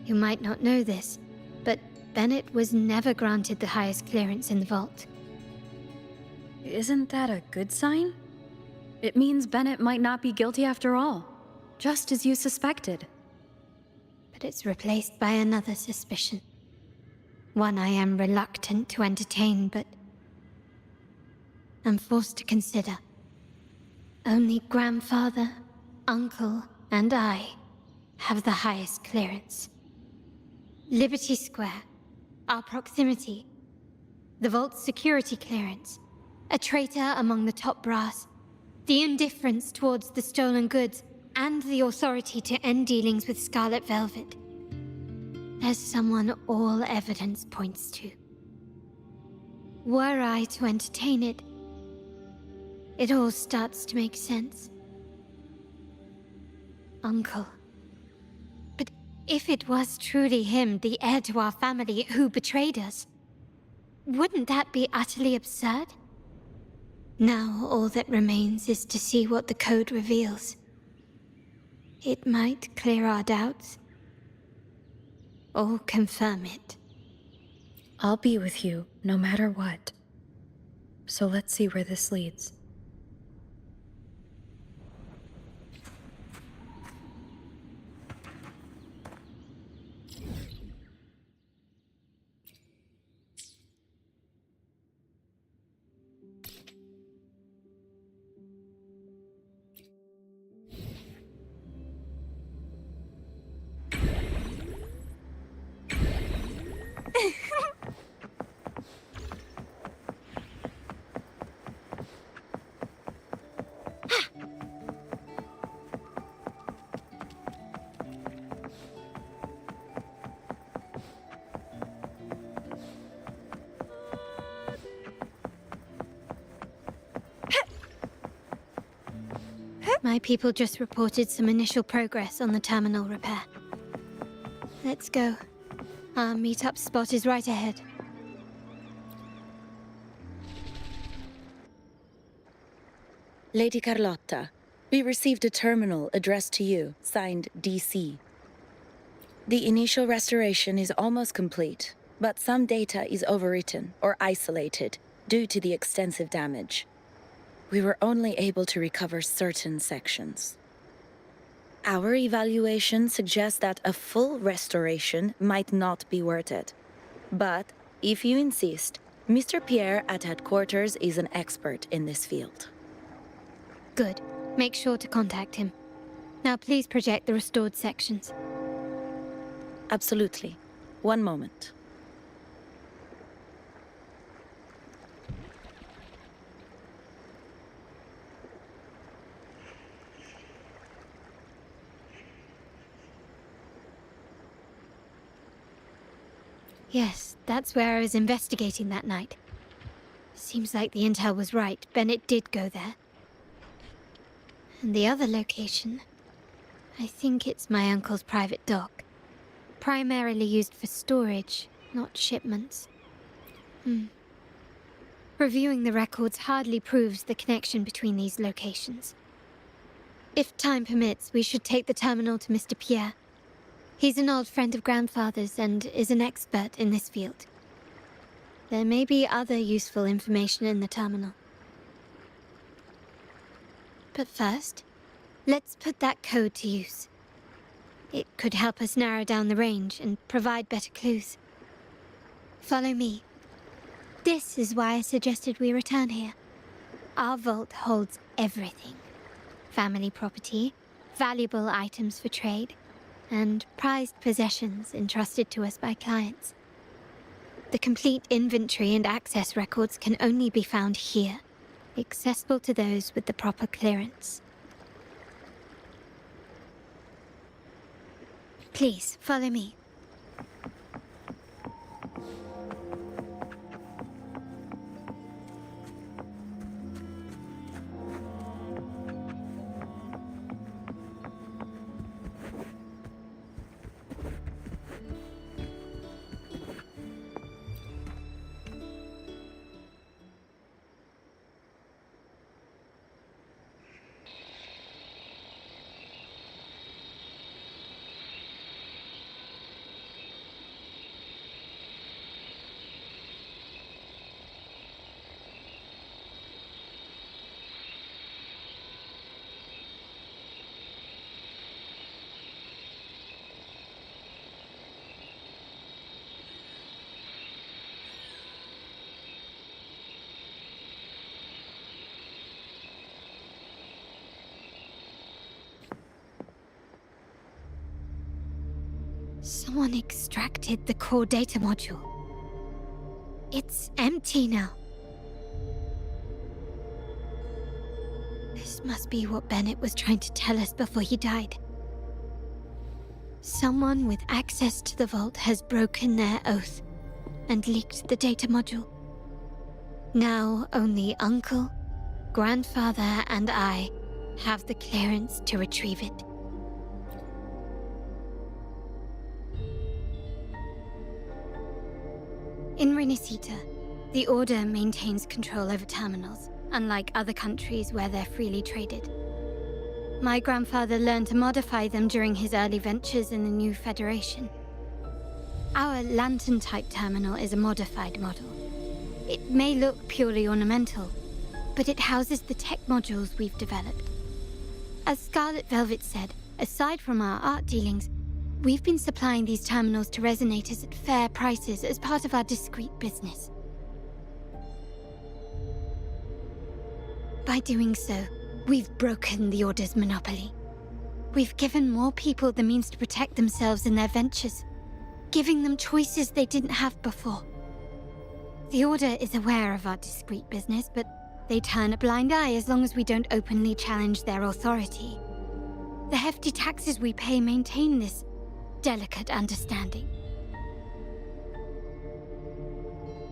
You might not know this, but Bennett was never granted the highest clearance in the vault. Isn't that a good sign? It means Bennett might not be guilty after all, just as you suspected. But it's replaced by another suspicion. One I am reluctant to entertain, but I'm forced to consider. Only grandfather, uncle, and I have the highest clearance. Liberty Square, our proximity, the vault's security clearance, a traitor among the top brass, the indifference towards the stolen goods, and the authority to end dealings with Scarlet Velvet. There's someone all evidence points to. Were I to entertain it, it all starts to make sense. Uncle. But if it was truly him, the heir to our family, who betrayed us, wouldn't that be utterly absurd? Now all that remains is to see what the code reveals. It might clear our doubts, or confirm it. I'll be with you, no matter what. So let's see where this leads. My people just reported some initial progress on the terminal repair. Let's go. Our meetup spot is right ahead. Lady Carlotta, we received a terminal addressed to you, signed DC. The initial restoration is almost complete, but some data is overwritten or isolated due to the extensive damage. We were only able to recover certain sections. Our evaluation suggests that a full restoration might not be worth it. But, if you insist, Mr. Pierre at headquarters is an expert in this field. Good. Make sure to contact him. Now please project the restored sections. Absolutely. One moment. Yes, that's where I was investigating that night. Seems like the intel was right. Bennett did go there. And the other location, I think it's my uncle's private dock. Primarily used for storage, not shipments. Reviewing the records hardly proves the connection between these locations. If time permits, we should take the terminal to Mr. Pierre. He's an old friend of Grandfather's and is an expert in this field. There may be other useful information in the terminal. But first, let's put that code to use. It could help us narrow down the range and provide better clues. Follow me. This is why I suggested we return here. Our vault holds everything. Family property, valuable items for trade, and prized possessions entrusted to us by clients. The complete inventory and access records can only be found here, accessible to those with the proper clearance. Please, follow me. Someone extracted the core data module. It's empty now. This must be what Bennett was trying to tell us before he died. Someone with access to the vault has broken their oath and leaked the data module. Now only Uncle, Grandfather, and I have the clearance to retrieve it. In Renacita, the Order maintains control over terminals, unlike other countries where they're freely traded. My grandfather learned to modify them during his early ventures in the new Federation. Our lantern-type terminal is a modified model. It may look purely ornamental, but it houses the tech modules we've developed. As Scarlet Velvet said, aside from our art dealings, we've been supplying these terminals to resonators at fair prices as part of our discreet business. By doing so, we've broken the Order's monopoly. We've given more people the means to protect themselves in their ventures, giving them choices they didn't have before. The Order is aware of our discreet business, but they turn a blind eye as long as we don't openly challenge their authority. The hefty taxes we pay maintain this delicate understanding.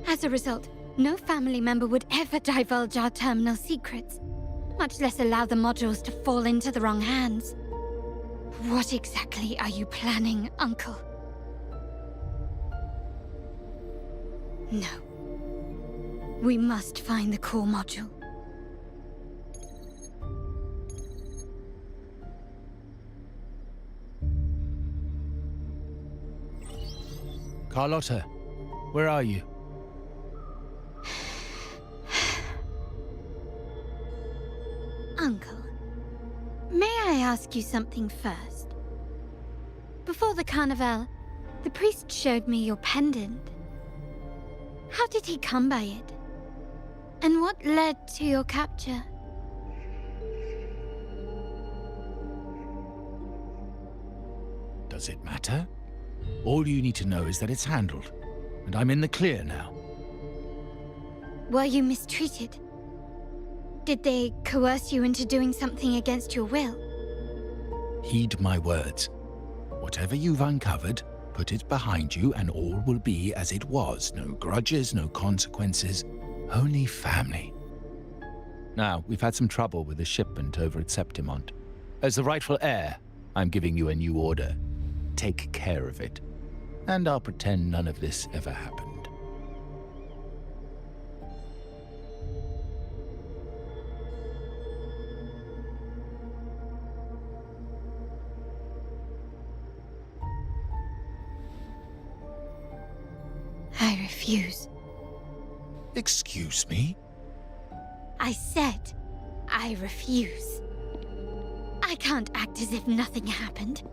As a result, no family member would ever divulge our terminal secrets, much less allow the modules to fall into the wrong hands. What exactly are you planning, Uncle? No. We must find the core module. Carlotta, where are you? Uncle, may I ask you something first? Before the carnival, the priest showed me your pendant. How did he come by it? And what led to your capture? Does it matter? All you need to know is that it's handled, and I'm in the clear now. Were you mistreated? Did they coerce you into doing something against your will? Heed my words. Whatever you've uncovered, put it behind you and all will be as it was. No grudges, no consequences, only family. Now, we've had some trouble with the shipment over at Septimont. As the rightful heir, I'm giving you a new order. Take care of it. And I'll pretend none of this ever happened. I refuse. Excuse me? I said I refuse. I can't act as if nothing happened.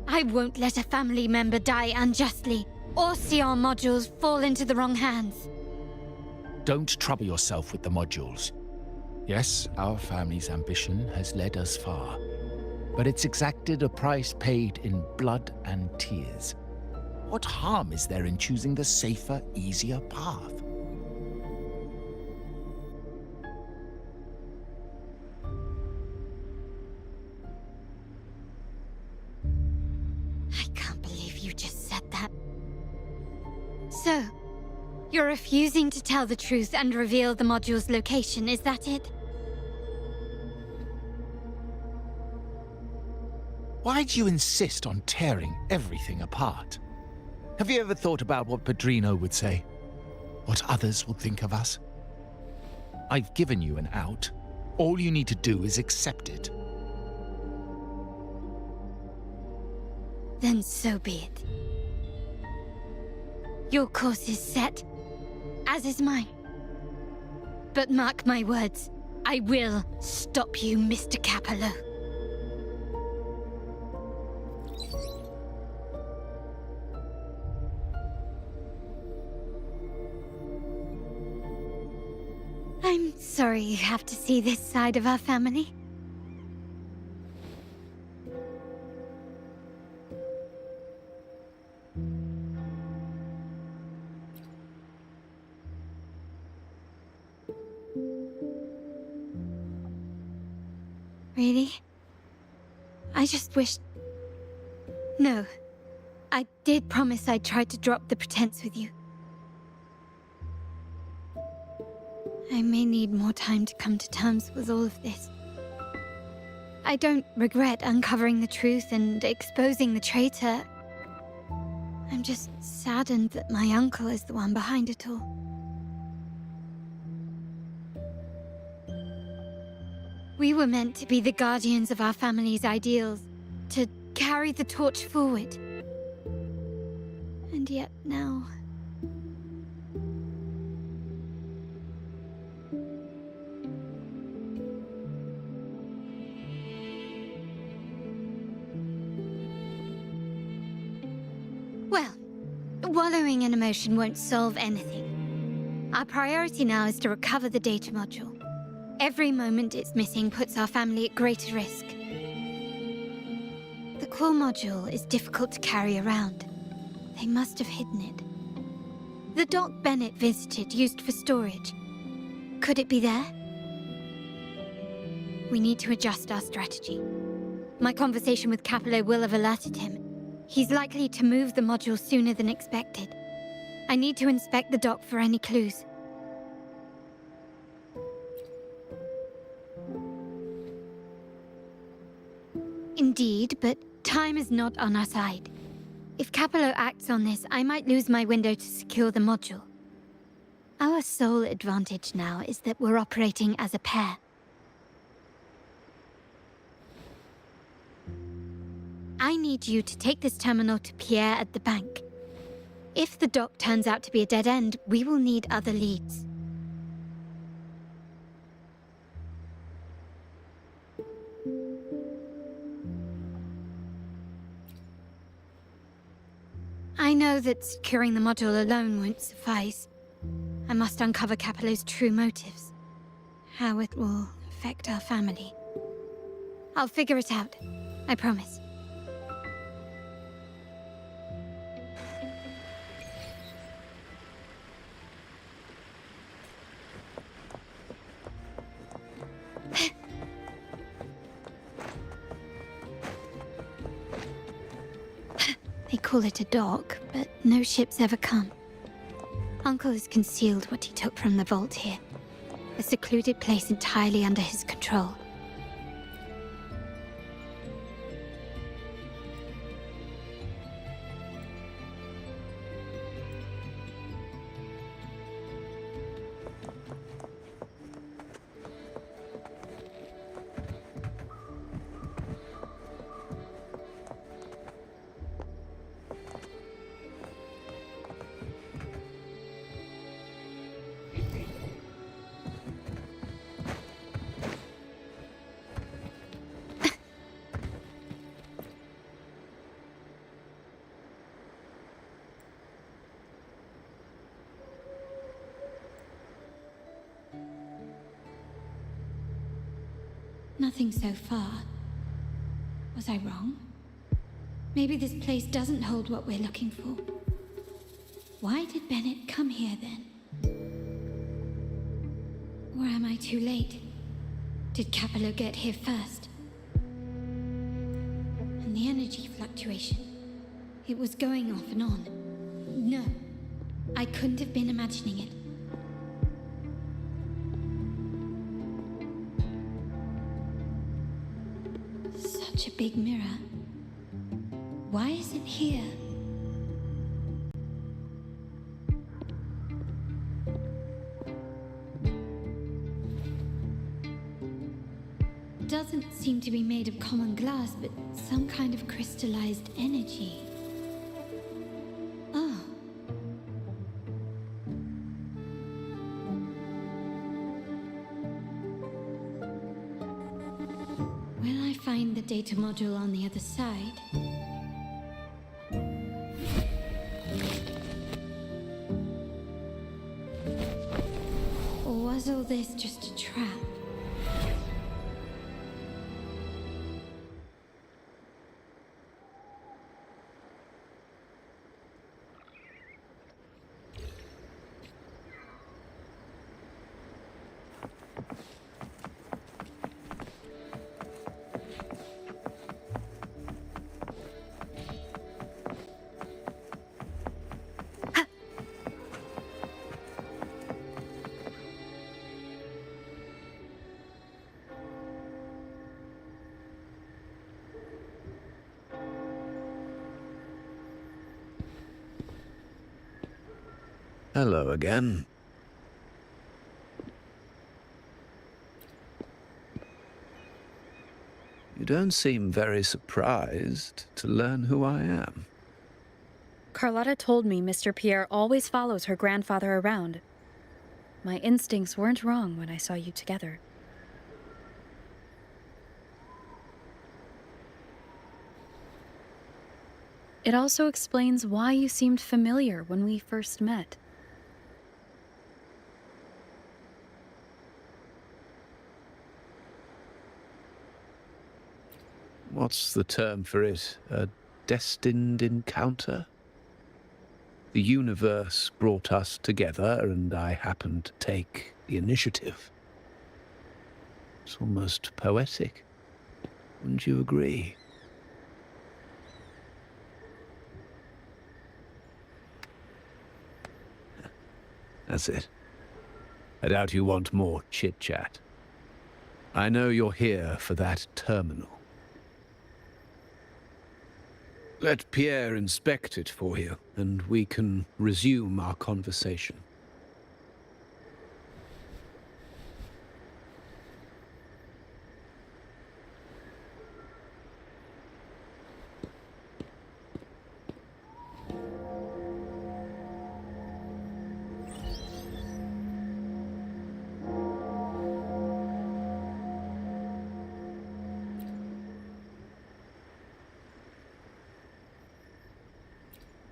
I won't let a family member die unjustly, or see our modules fall into the wrong hands. Don't trouble yourself with the modules. Yes, our family's ambition has led us far, but it's exacted a price paid in blood and tears. What harm is there in choosing the safer, easier path? I can't believe you just said that. So, you're refusing to tell the truth and reveal the module's location, is that it? Why do you insist on tearing everything apart? Have you ever thought about what Padrino would say? What others will think of us? I've given you an out. All you need to do is accept it. Then so be it. Your course is set, as is mine. But mark my words, I will stop you, Mr. Capello. I'm sorry you have to see this side of our family. Really? I just wished... No. I did promise I'd try to drop the pretense with you. I may need more time to come to terms with all of this. I don't regret uncovering the truth and exposing the traitor. I'm just saddened that my uncle is the one behind it all. We were meant to be the guardians of our family's ideals, to carry the torch forward. And yet now... Well, wallowing in emotion won't solve anything. Our priority now is to recover the data module. Every moment it's missing puts our family at greater risk. The core module is difficult to carry around. They must have hidden it. The dock Bennett visited used for storage. Could it be there? We need to adjust our strategy. My conversation with Capello will have alerted him. He's likely to move the module sooner than expected. I need to inspect the dock for any clues. Indeed, but time is not on our side. If Capello acts on this, I might lose my window to secure the module. Our sole advantage now is that we're operating as a pair. I need you to take this terminal to Pierre at the bank. If the dock turns out to be a dead end, we will need other leads. I know that securing the module alone won't suffice. I must uncover Capello's true motives. How it will affect our family. I'll figure it out. I promise. They call it a dock, but no ships ever come. Uncle has concealed what he took from the vault here. A secluded place entirely under his control. Nothing so far. Was I wrong? Maybe this place doesn't hold what we're looking for. Why did Bennett come here then? Or am I too late? Did Capello get here first? And the energy fluctuation. It was going off and on. No, I couldn't have been imagining it. Such a big mirror. Why is it here? Doesn't seem to be made of common glass, but some kind of crystallized energy. Oh. Will I find the data module on the other side? Or was all this just a trap? Hello again. You don't seem very surprised to learn who I am. Carlotta told me Mr. Pierre always follows her grandfather around. My instincts weren't wrong when I saw you together. It also explains why you seemed familiar when we first met. What's the term for it? A destined encounter? The universe brought us together, and I happened to take the initiative. It's almost poetic. Wouldn't you agree? That's it. I doubt you want more chit-chat. I know you're here for that terminal. Let Pierre inspect it for you, and we can resume our conversation.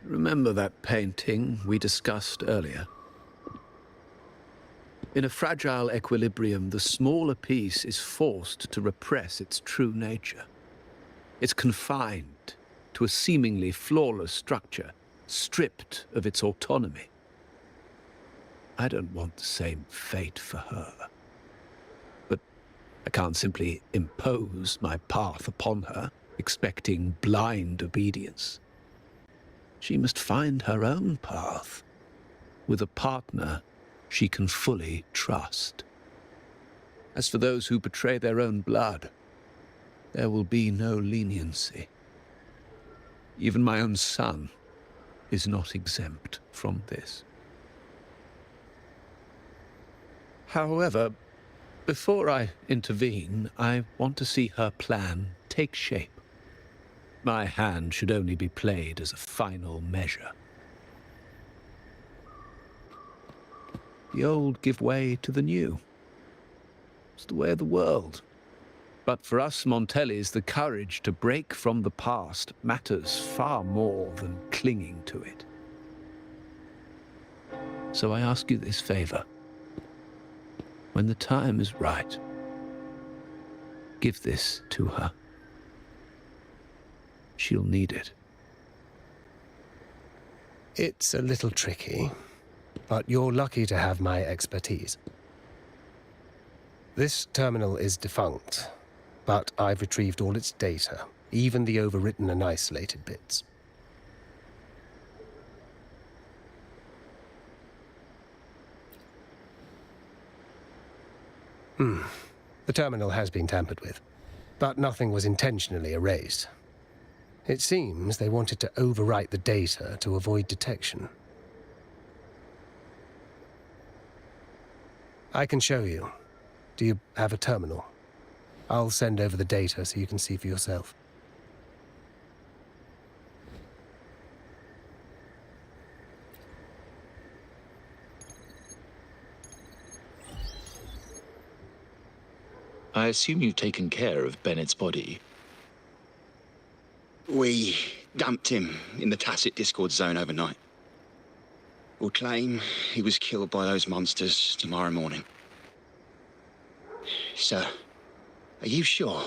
Remember that painting we discussed earlier? In a fragile equilibrium, the smaller piece is forced to repress its true nature. It's confined to a seemingly flawless structure, stripped of its autonomy. I don't want the same fate for her. But I can't simply impose my path upon her, expecting blind obedience. She must find her own path, with a partner she can fully trust. As for those who betray their own blood, there will be no leniency. Even my own son is not exempt from this. However, before I intervene, I want to see her plan take shape. My hand should only be played as a final measure. The old give way to the new. It's the way of the world. But for us Montellis, the courage to break from the past matters far more than clinging to it. So I ask you this favor. When the time is right, Give this to her. She'll need it. It's a little tricky, but you're lucky to have my expertise. This terminal is defunct, but I've retrieved all its data, even the overwritten and isolated bits. The terminal has been tampered with, but nothing was intentionally erased. It seems they wanted to overwrite the data to avoid detection. I can show you. Do you have a terminal? I'll send over the data so you can see for yourself. I assume you've taken care of Bennett's body. We dumped him in the tacit discord zone overnight. We'll claim he was killed by those monsters tomorrow morning. Sir, are you sure?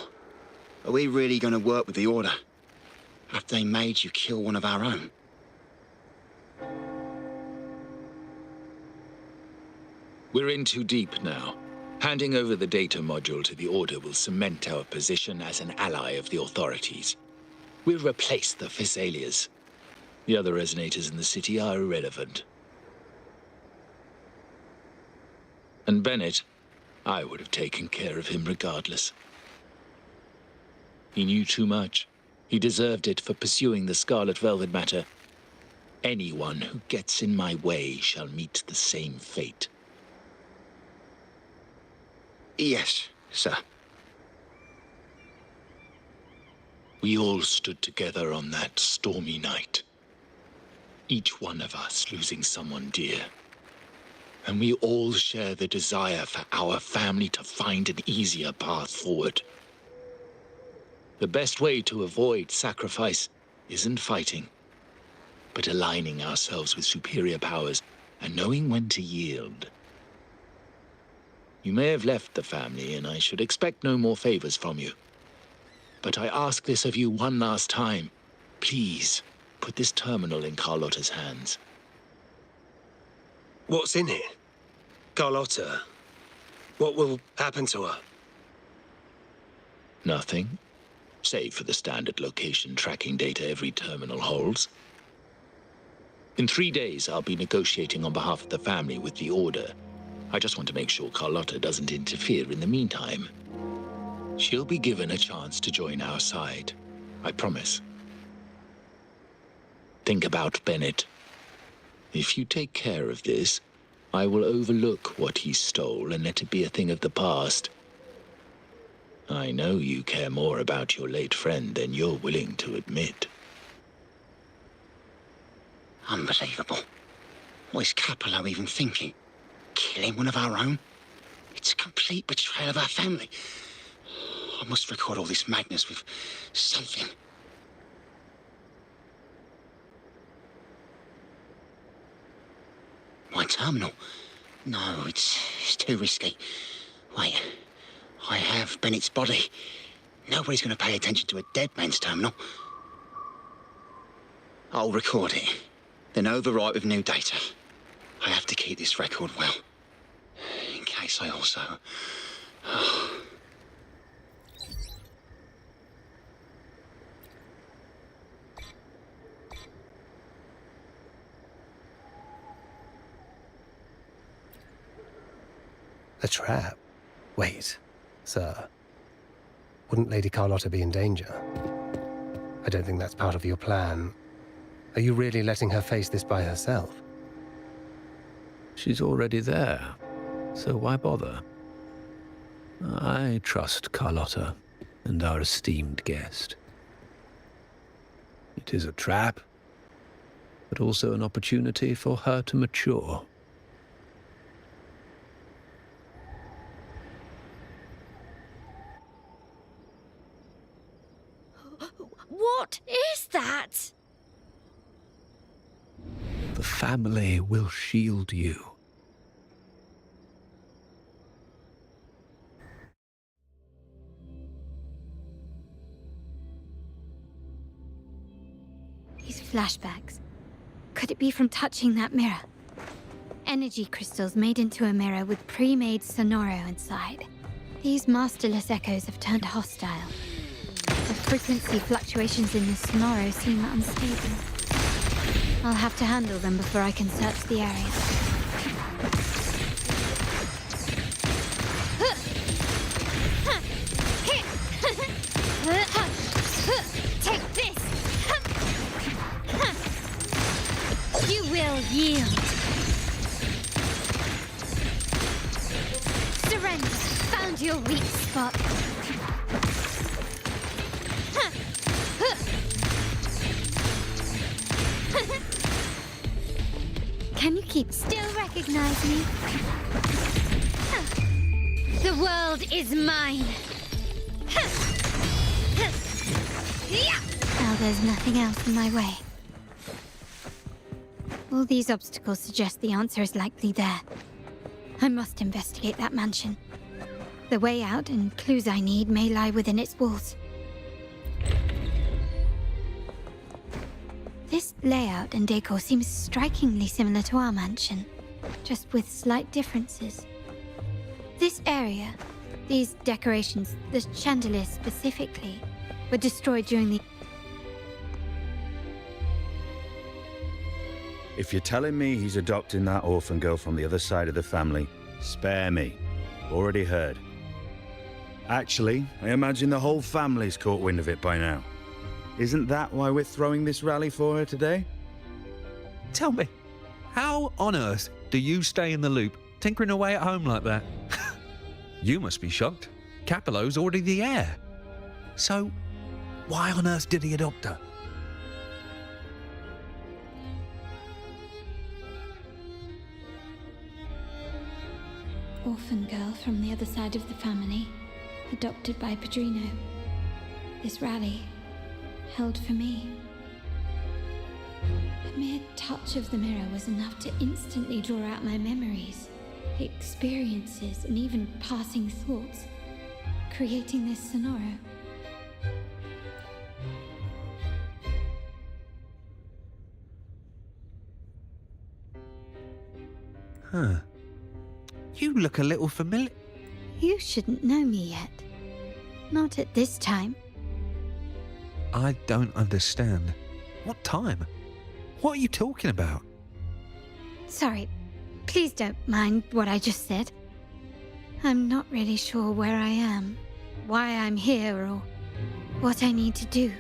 Are we really going to work with the Order after they made you kill one of our own? We're in too deep now. Handing over the data module to the Order will cement our position as an ally of the authorities. We'll replace the Physaelias. The other resonators in the city are irrelevant. And Bennett, I would have taken care of him regardless. He knew too much. He deserved it for pursuing the Scarlet Velvet matter. Anyone who gets in my way shall meet the same fate. Yes, sir. We all stood together on that stormy night. Each one of us losing someone dear. And we all share the desire for our family to find an easier path forward. The best way to avoid sacrifice isn't fighting, but aligning ourselves with superior powers and knowing when to yield. You may have left the family, and I should expect no more favors from you. But I ask this of you one last time. Please, put this terminal in Carlotta's hands. What's in it? Carlotta? What will happen to her? Nothing, save for the standard location tracking data every terminal holds. In 3 days, I'll be negotiating on behalf of the family with the Order. I just want to make sure Carlotta doesn't interfere in the meantime. She'll be given a chance to join our side. I promise. Think about Bennett. If you take care of this, I will overlook what he stole and let it be a thing of the past. I know you care more about your late friend than you're willing to admit. Unbelievable. What is Capello even thinking? Killing one of our own? It's a complete betrayal of our family. I must record all this madness with something. My terminal? No, it's too risky. Wait, I have Bennett's body. Nobody's going to pay attention to a dead man's terminal. I'll record it, then overwrite with new data. I have to keep this record well, in case I also... A trap? Wait, sir. Wouldn't Lady Carlotta be in danger? I don't think that's part of your plan. Are you really letting her face this by herself? She's already there, so why bother? I trust Carlotta and our esteemed guest. It is a trap, but also an opportunity for her to mature. What is that? The family will shield you. flashbacks. Could it be from touching that mirror? Energy crystals made into a mirror with pre-made sonoro inside. These masterless echoes have turned hostile. The frequency fluctuations in the sonoro seem unstable. I'll have to handle them before I can search the area. Take this! You will yield. Surrender. Found your weak spot. Can you keep Still recognize me? The world is mine. Now there's nothing else in my way. All these obstacles suggest the answer is likely there. I must investigate that mansion. The way out and clues I need may lie within its walls. This layout and decor seems strikingly similar to our mansion, just with slight differences. This area, these decorations, the chandelier specifically, were destroyed during the... If you're telling me he's adopting that orphan girl from the other side of the family, spare me. Already heard. Actually, I imagine the whole family's caught wind of it by now. Isn't that why we're throwing this rally for her today? Tell me, how on earth do you stay in the loop, tinkering away at home like that? You must be shocked. Capello's already the heir. So, why on earth did he adopt her? Orphan girl from the other side of the family, adopted by Padrino. This rally, held for me. A mere touch of the mirror was enough to instantly draw out my memories, experiences, and even passing thoughts, creating this sonoro. Huh. You look a little familiar. You shouldn't know me yet. Not at this time. I don't understand. What time? What are you talking about? Sorry, please don't mind what I just said. I'm not really sure where I am, why I'm here, or what I need to do.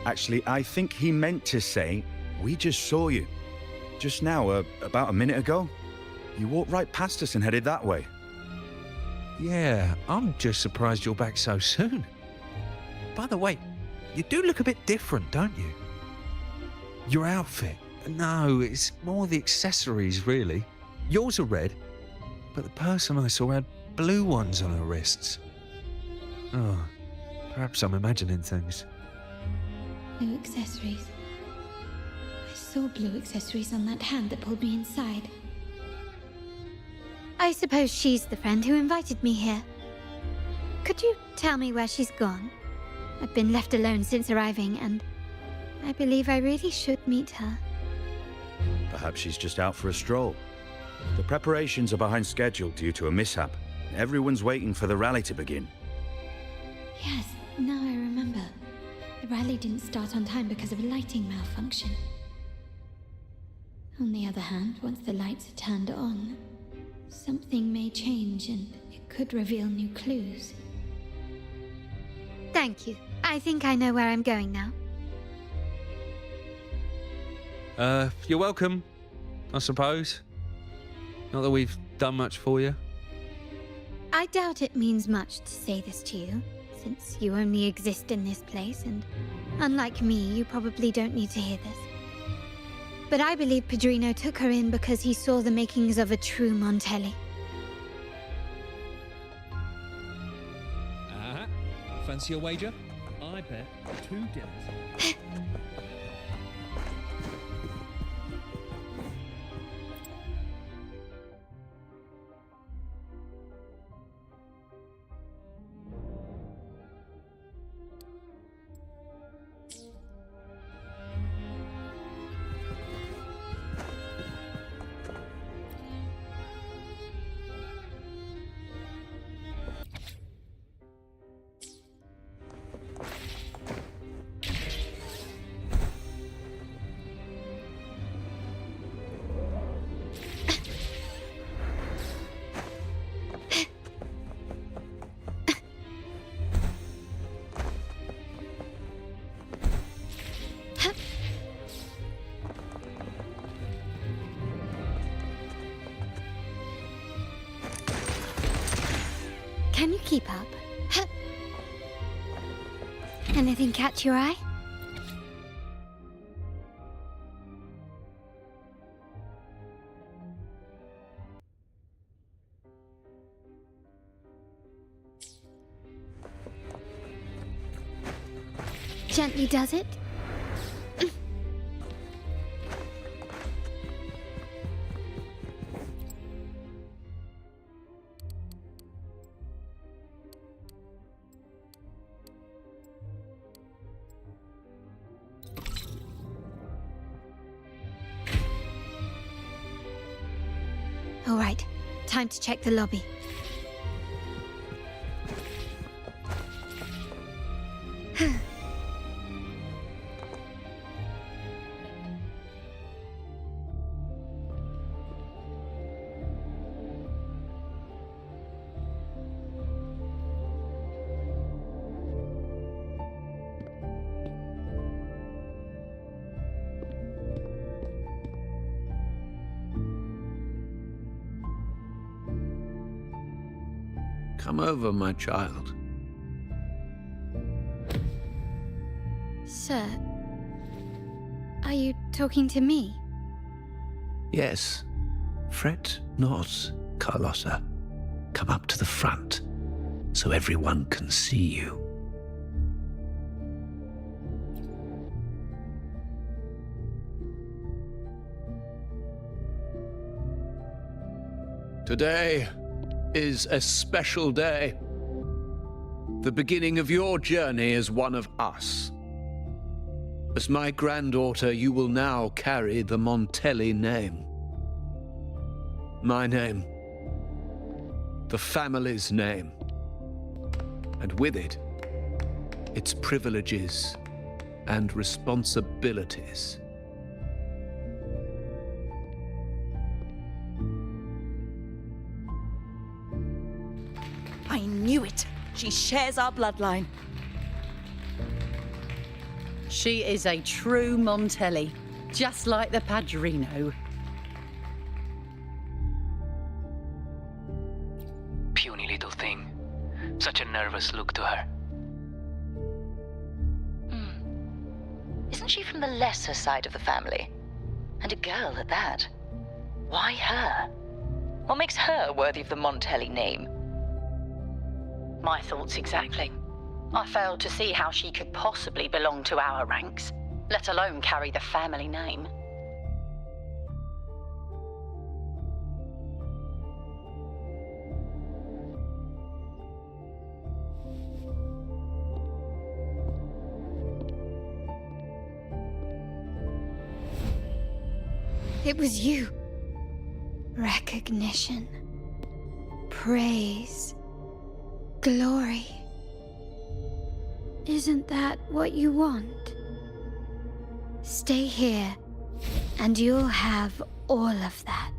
Actually, I think he meant to say, we just saw you. Just now, about a minute ago. You walked right past us and headed that way. Yeah, I'm just surprised you're back so soon. By the way, you do look a bit different, don't you? Your outfit. No, it's more the accessories, really. Yours are red, but the person I saw had blue ones on her wrists. Oh, perhaps I'm imagining things. Blue accessories. I saw blue accessories on that hand that pulled me inside. I suppose she's the friend who invited me here. Could you tell me where she's gone? I've been left alone since arriving, and I believe I really should meet her. Perhaps she's just out for a stroll. The preparations are behind schedule due to a mishap. Everyone's waiting for the rally to begin. Yes, now I remember. The rally didn't start on time because of a lighting malfunction. On the other hand, once the lights are turned on, something may change and it could reveal new clues. Thank you. I think I know where I'm going now. You're welcome, I suppose. Not that we've done much for you. I doubt it means much to say this to you, since you only exist in this place, and unlike me, you probably don't need to hear this. But I believe Padrino took her in because he saw the makings of a true Montelli. Fancy a wager? I bet 2 dinners. Keep up. Anything catch your eye? Gently does it. All right, time to check the lobby. Come over, my child. Sir, are you talking to me? Yes. Fret not, Carlotta. Come up to the front, so everyone can see you. Today is a special day. The beginning of your journey as one of us. As my granddaughter, you will now carry the Montelli name. My name. The family's name. And with it, its privileges and responsibilities. I knew it. She shares our bloodline. She is a true Montelli, just like the Padrino. Puny little thing. Such a nervous look to her. Isn't she from the lesser side of the family? And a girl at that. Why her? What makes her worthy of the Montelli name? My thoughts exactly. I failed to see how she could possibly belong to our ranks, let alone carry the family name. It was you. Recognition. Praise. Glory. Isn't that what you want? Stay here, and you'll have all of that.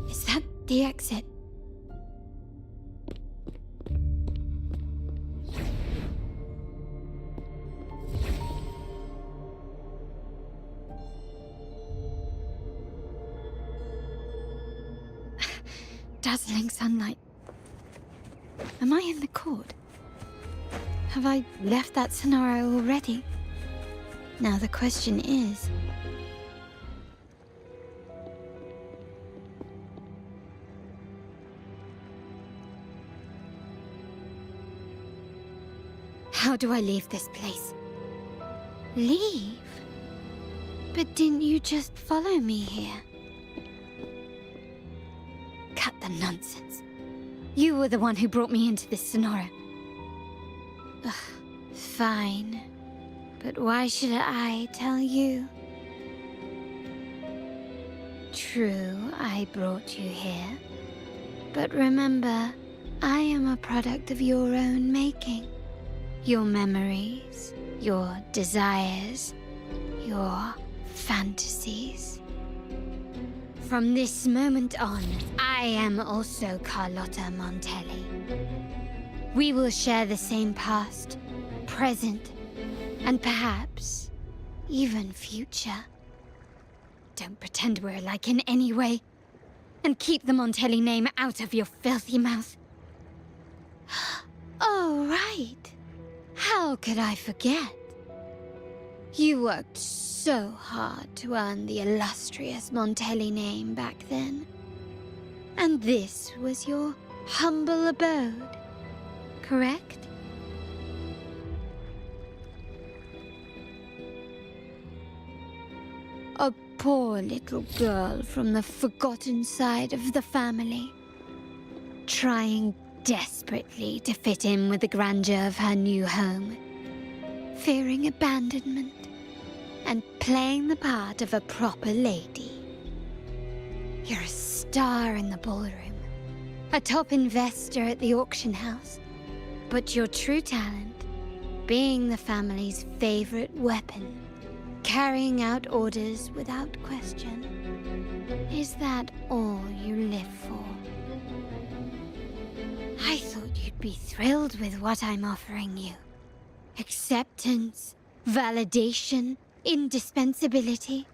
Is that the exit? Dazzling sunlight. Am I in the court? Have I left that scenario already? Now the question is... how do I leave this place? Leave? But didn't you just follow me here? Cut the nonsense. You were the one who brought me into this scenario. Ugh, fine. But why should I tell you? True, I brought you here. But remember, I am a product of your own making. Your memories, your desires, your fantasies. From this moment on, I am also Carlotta Montelli. We will share the same past, present, and perhaps even future. Don't pretend we're alike in any way, and keep the Montelli name out of your filthy mouth. Oh, right. How could I forget? You worked so hard to earn the illustrious Montelli name back then. And this was your humble abode, correct? A poor little girl from the forgotten side of the family, trying desperately to fit in with the grandeur of her new home, fearing abandonment, and playing the part of a proper lady. You're a star in the ballroom, a top investor at the auction house, but your true talent, being the family's favorite weapon, carrying out orders without question. Is that all you live for? I thought you'd be thrilled with what I'm offering you. Acceptance, validation, indispensability.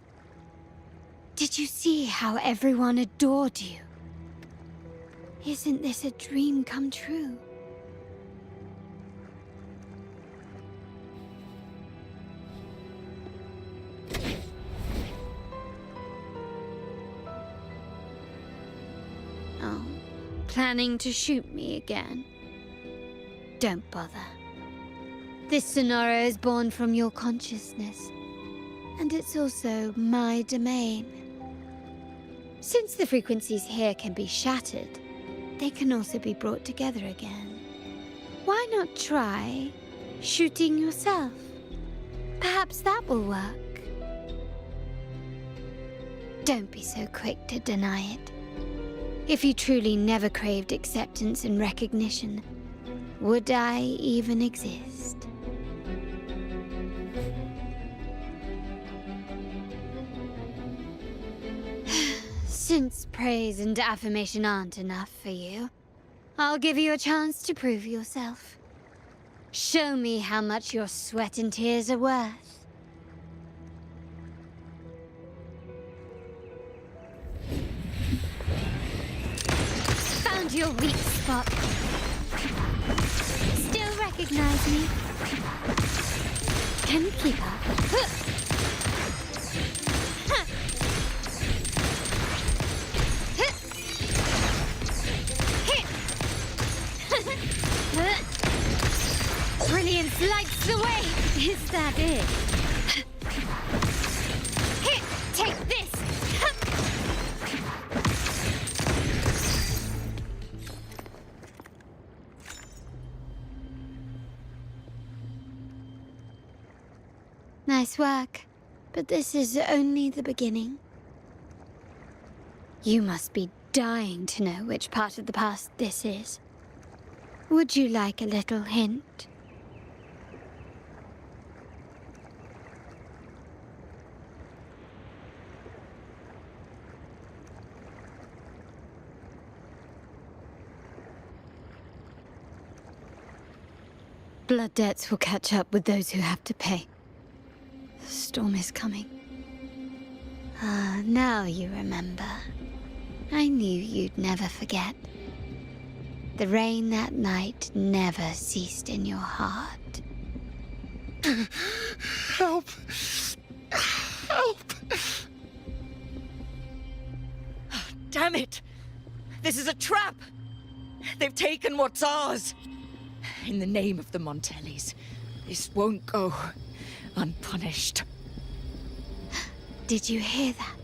Did you see how everyone adored you? Isn't this a dream come true? Oh, planning to shoot me again? Don't bother. This scenario is born from your consciousness, and it's also my domain. Since the frequencies here can be shattered, they can also be brought together again. Why not try shooting yourself? Perhaps that will work. Don't be so quick to deny it. If you truly never craved acceptance and recognition, would I even exist? Since praise and affirmation aren't enough for you, I'll give you a chance to prove yourself. Show me how much your sweat and tears are worth. Found your weak spot. Still recognize me? Can you keep up? Brilliance lights the way! Is that it? Here, take this! Nice work, but this is only the beginning. You must be dying to know which part of the past this is. Would you like a little hint? Blood debts will catch up with those who have to pay. The storm is coming. Ah, now you remember. I knew you'd never forget. The rain that night never ceased in your heart. Help! Help! Damn it! This is a trap! They've taken what's ours! In the name of the Montellis, this won't go unpunished. Did you hear that?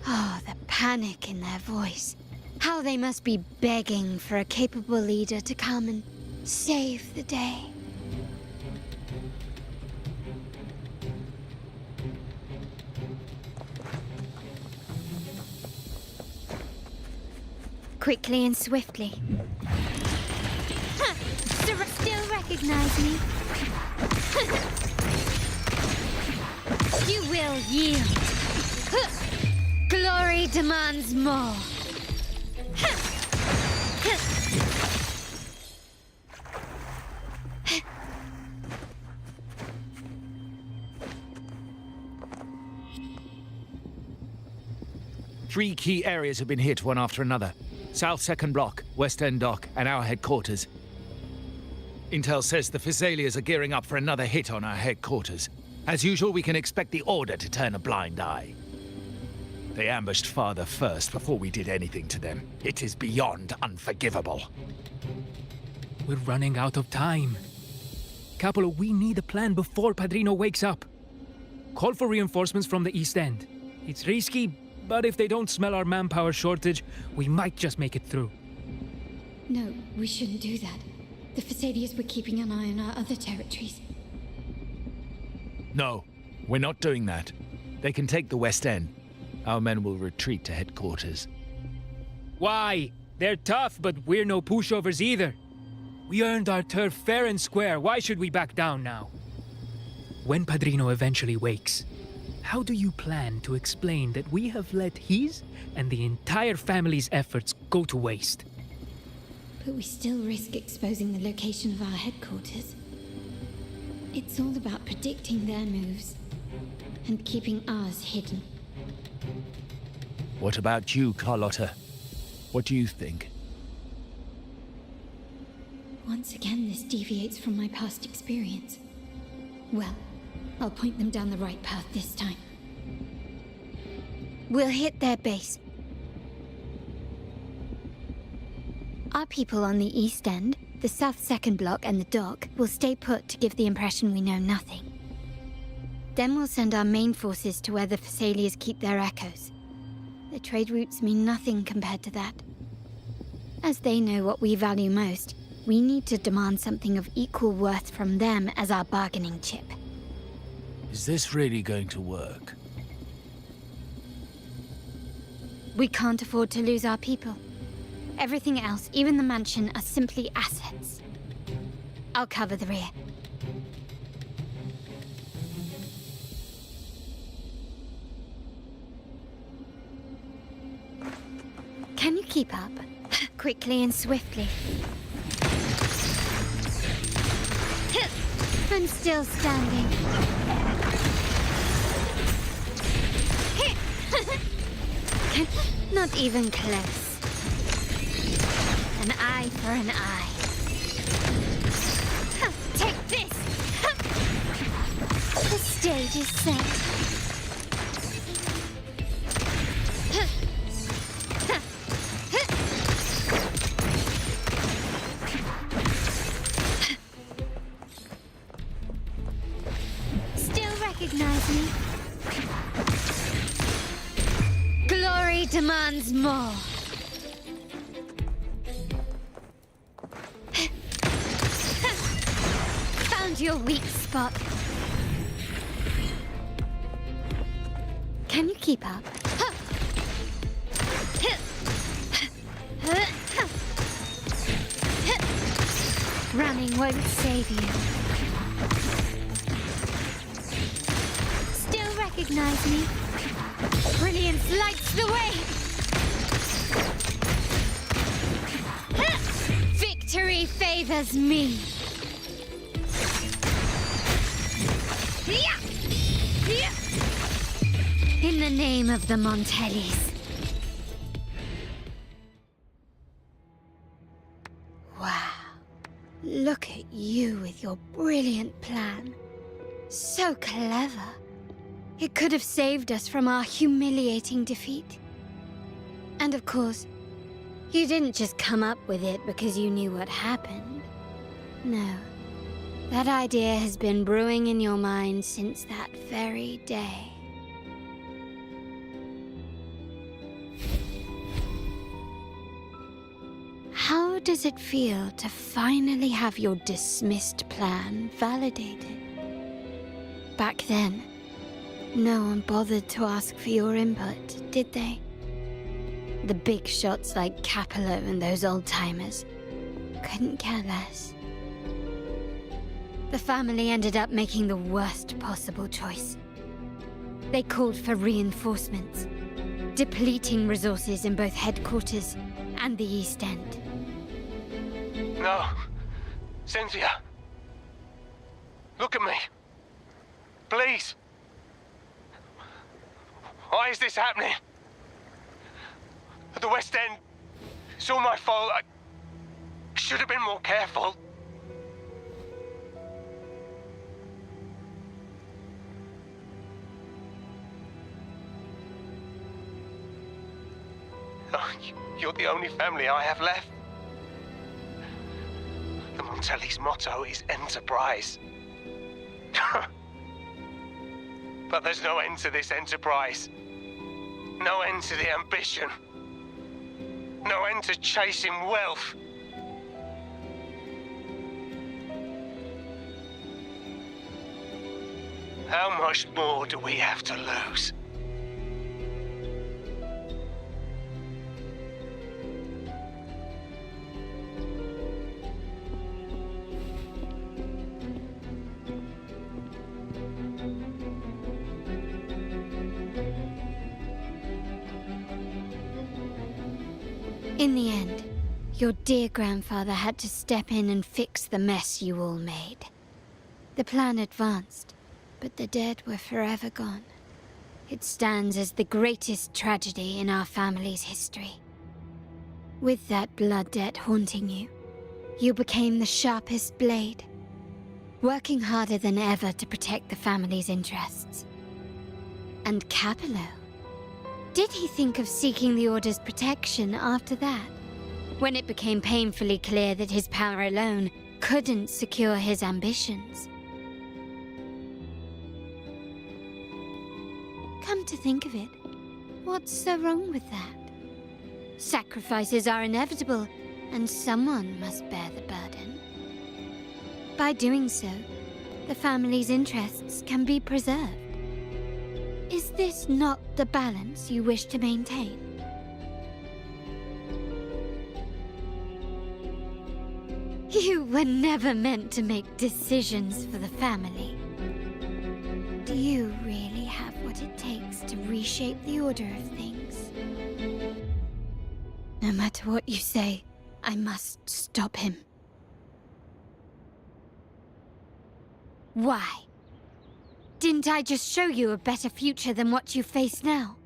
Oh, the panic in their voice. How they must be begging for a capable leader to come and save the day. Quickly and swiftly. Still recognize me? You will yield. Glory demands more. 3 key areas have been hit one after another. South 2nd Block, West End Dock, and our headquarters. Intel says the Physalias are gearing up for another hit on our headquarters. As usual, we can expect the Order to turn a blind eye. They ambushed Father first before we did anything to them. It is beyond unforgivable. We're running out of time. Capolo, we need a plan before Padrino wakes up. Call for reinforcements from the East End. It's risky, but if they don't smell our manpower shortage, we might just make it through. No, we shouldn't do that. The Physalias were keeping an eye on our other territories. No, we're not doing that. They can take the West End. Our men will retreat to headquarters. Why? They're tough, but we're no pushovers either. We earned our turf fair and square. Why should we back down now? When Padrino eventually wakes, how do you plan to explain that we have let his and the entire family's efforts go to waste? But we still risk exposing the location of our headquarters. It's all about predicting their moves and keeping ours hidden. What about you, Carlotta? What do you think? Once again, this deviates from my past experience. Well, I'll point them down the right path this time. We'll hit their base. Our people on the East End, the South 2nd Block and the dock will stay put to give the impression we know nothing. Then we'll send our main forces to where the Physalias keep their echoes. The trade routes mean nothing compared to that. As they know what we value most, we need to demand something of equal worth from them as our bargaining chip. Is this really going to work? We can't afford to lose our people. Everything else, even the mansion, are simply assets. I'll cover the rear. Can you keep up? Quickly and swiftly. I'm still standing. Not even close. An eye for an eye. Take this! The stage is set. Still recognize me? Glory demands more. Found your weak spot. Can you keep up? Running won't save you. Still recognize me? Brilliance lights the way! Victory favors me! In the name of the Montellis. Wow. Look at you with your brilliant plan. So clever. It could have saved us from our humiliating defeat. And of course, you didn't just come up with it because you knew what happened. No. That idea has been brewing in your mind since that very day. How does it feel to finally have your dismissed plan validated? Back then, no one bothered to ask for your input, did they? The big shots like Capello and those old-timers couldn't care less. The family ended up making the worst possible choice. They called for reinforcements, depleting resources in both headquarters and the East End. No. Cynthia. Look at me. Please. Why is this happening? At the West End, it's all my fault. I should have been more careful. Oh, you're the only family I have left. The Montelli's motto is enterprise. But there's no end to this enterprise. No end to the ambition. No end to chasing wealth. How much more do we have to lose? In the end, your dear grandfather had to step in and fix the mess you all made. The plan advanced, but the dead were forever gone. It stands as the greatest tragedy in our family's history. With that blood debt haunting you, you became the sharpest blade, working harder than ever to protect the family's interests. And Capello? Did he think of seeking the Order's protection after that? When it became painfully clear that his power alone couldn't secure his ambitions. Come to think of it, what's so wrong with that? Sacrifices are inevitable, and someone must bear the burden. By doing so, the family's interests can be preserved. Is this not the balance you wish to maintain? You were never meant to make decisions for the family. Do you really have what it takes to reshape the order of things? No matter what you say, I must stop him. Why? Didn't I just show you a better future than what you face now?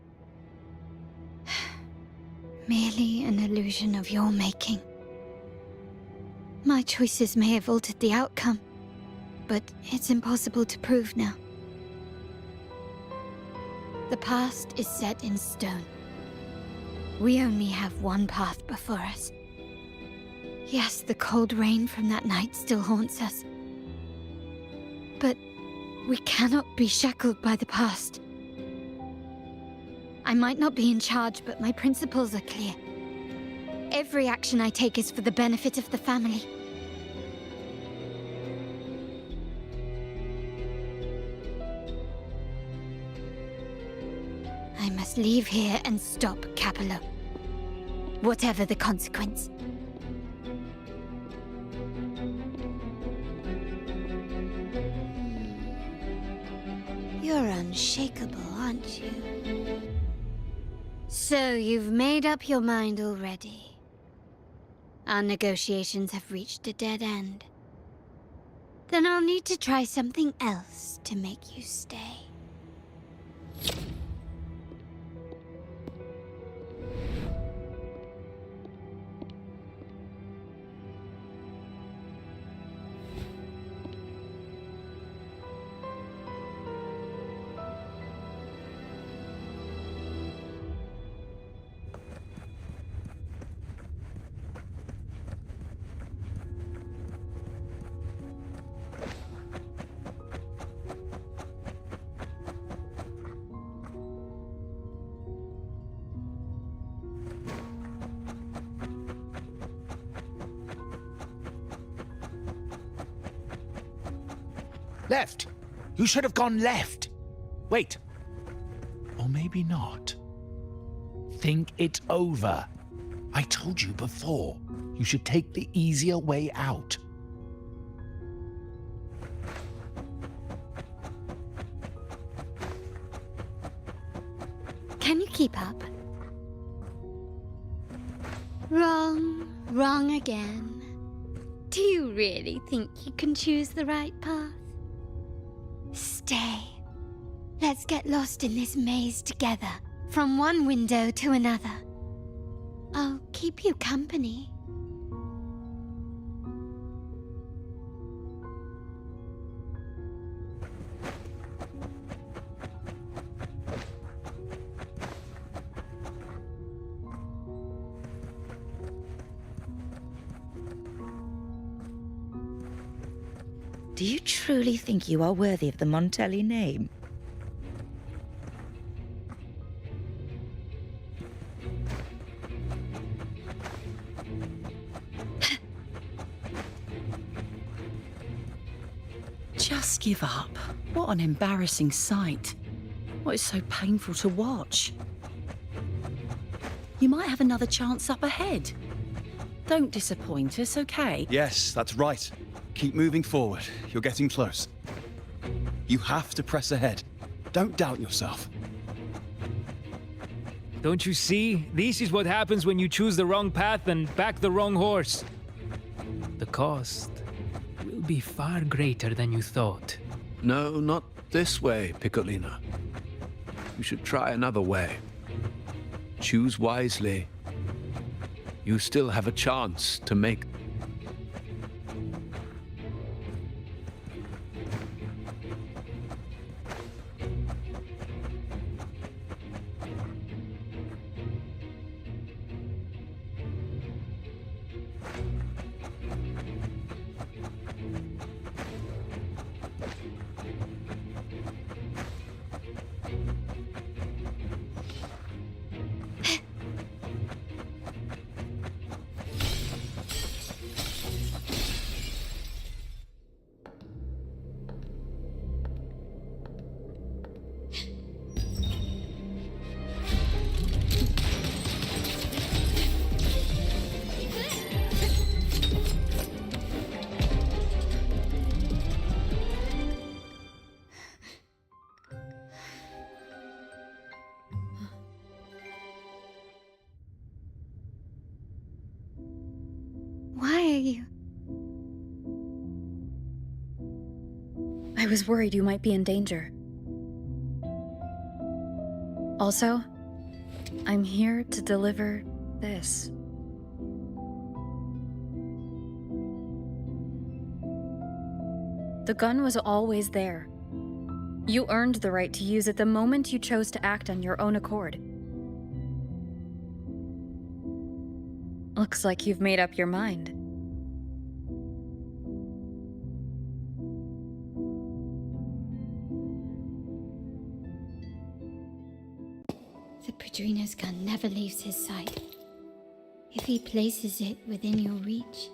Merely an illusion of your making. My choices may have altered the outcome, but it's impossible to prove now. The past is set in stone. We only have one path before us. Yes, the cold rain from that night still haunts us. But we cannot be shackled by the past. I might not be in charge, but my principles are clear. Every action I take is for the benefit of the family. I must leave here and stop Capello. Whatever the consequence. You're unshakable, aren't you? So you've made up your mind already. Our negotiations have reached a dead end. Then I'll need to try something else to make you stay. Left! You should have gone left! Wait. Or maybe not. Think it over. I told you before, you should take the easier way out. Can you keep up? Wrong again. Do you really think you can choose the right path? Stay. Let's get lost in this maze together, from one window to another. I'll keep you company. Do you truly think you are worthy of the Montelli name? Just give up. What an embarrassing sight. What is so painful to watch? You might have another chance up ahead. Don't disappoint us, okay? Yes, that's right. Keep moving forward. You're getting close. You have to press ahead. Don't doubt yourself. Don't you see? This is what happens when you choose the wrong path and back the wrong horse. The cost will be far greater than you thought. No, not this way, Piccolina. You should try another way. Choose wisely. You still have a chance to make... Why are you? I was worried you might be in danger. Also, I'm here to deliver this. The gun was always there. You earned the right to use it the moment you chose to act on your own accord. Looks like you've made up your mind. The Padrino's gun never leaves his sight. If he places it within your reach,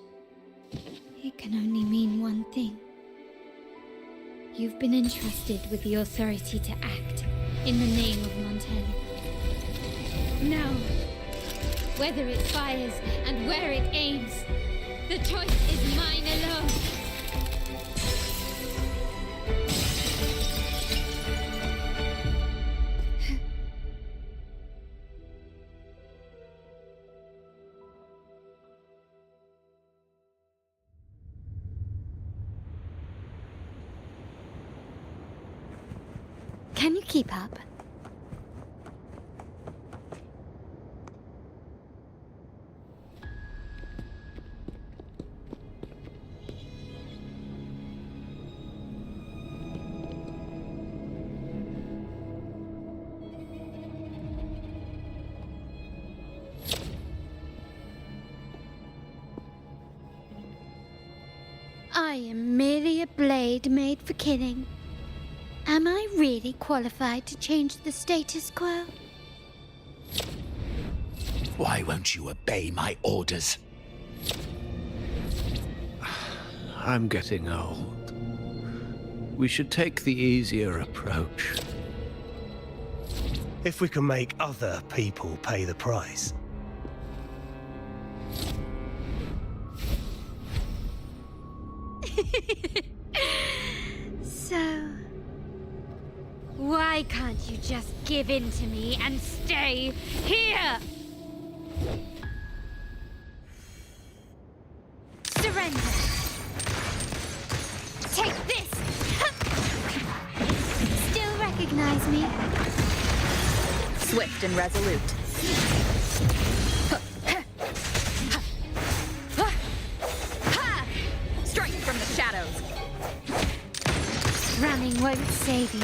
it can only mean one thing. You've been entrusted with the authority to act in the name of Montelli. Now, whether it fires and where it aims, the choice is mine alone. Can you keep up? I am merely a blade made for killing. Am I really qualified to change the status quo? Why won't you obey my orders? I'm getting old. We should take the easier approach. if we can make other people pay the price. So, why can't you just give in to me and stay here? Surrender. Take this. Still recognize me? Swift and resolute. Strike from the shadows. Running won't save you.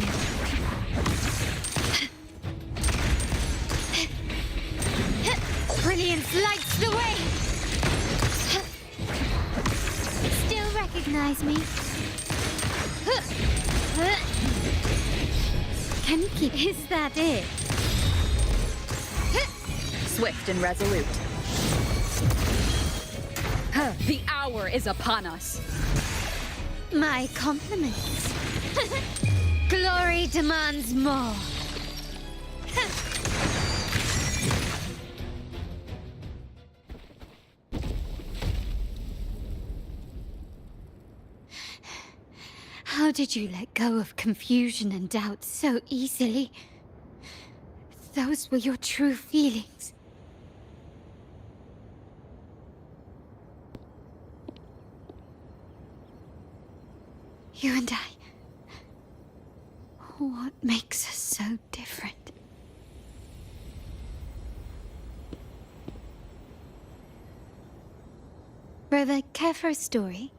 Brilliance lights the way. Still recognize me? Can you keep? Is that it? Swift and resolute. The hour is upon us. My compliments. Glory demands more. How did you let go of confusion and doubt so easily? Those were your true feelings. You and I. What makes us so different? Brother, care for a story?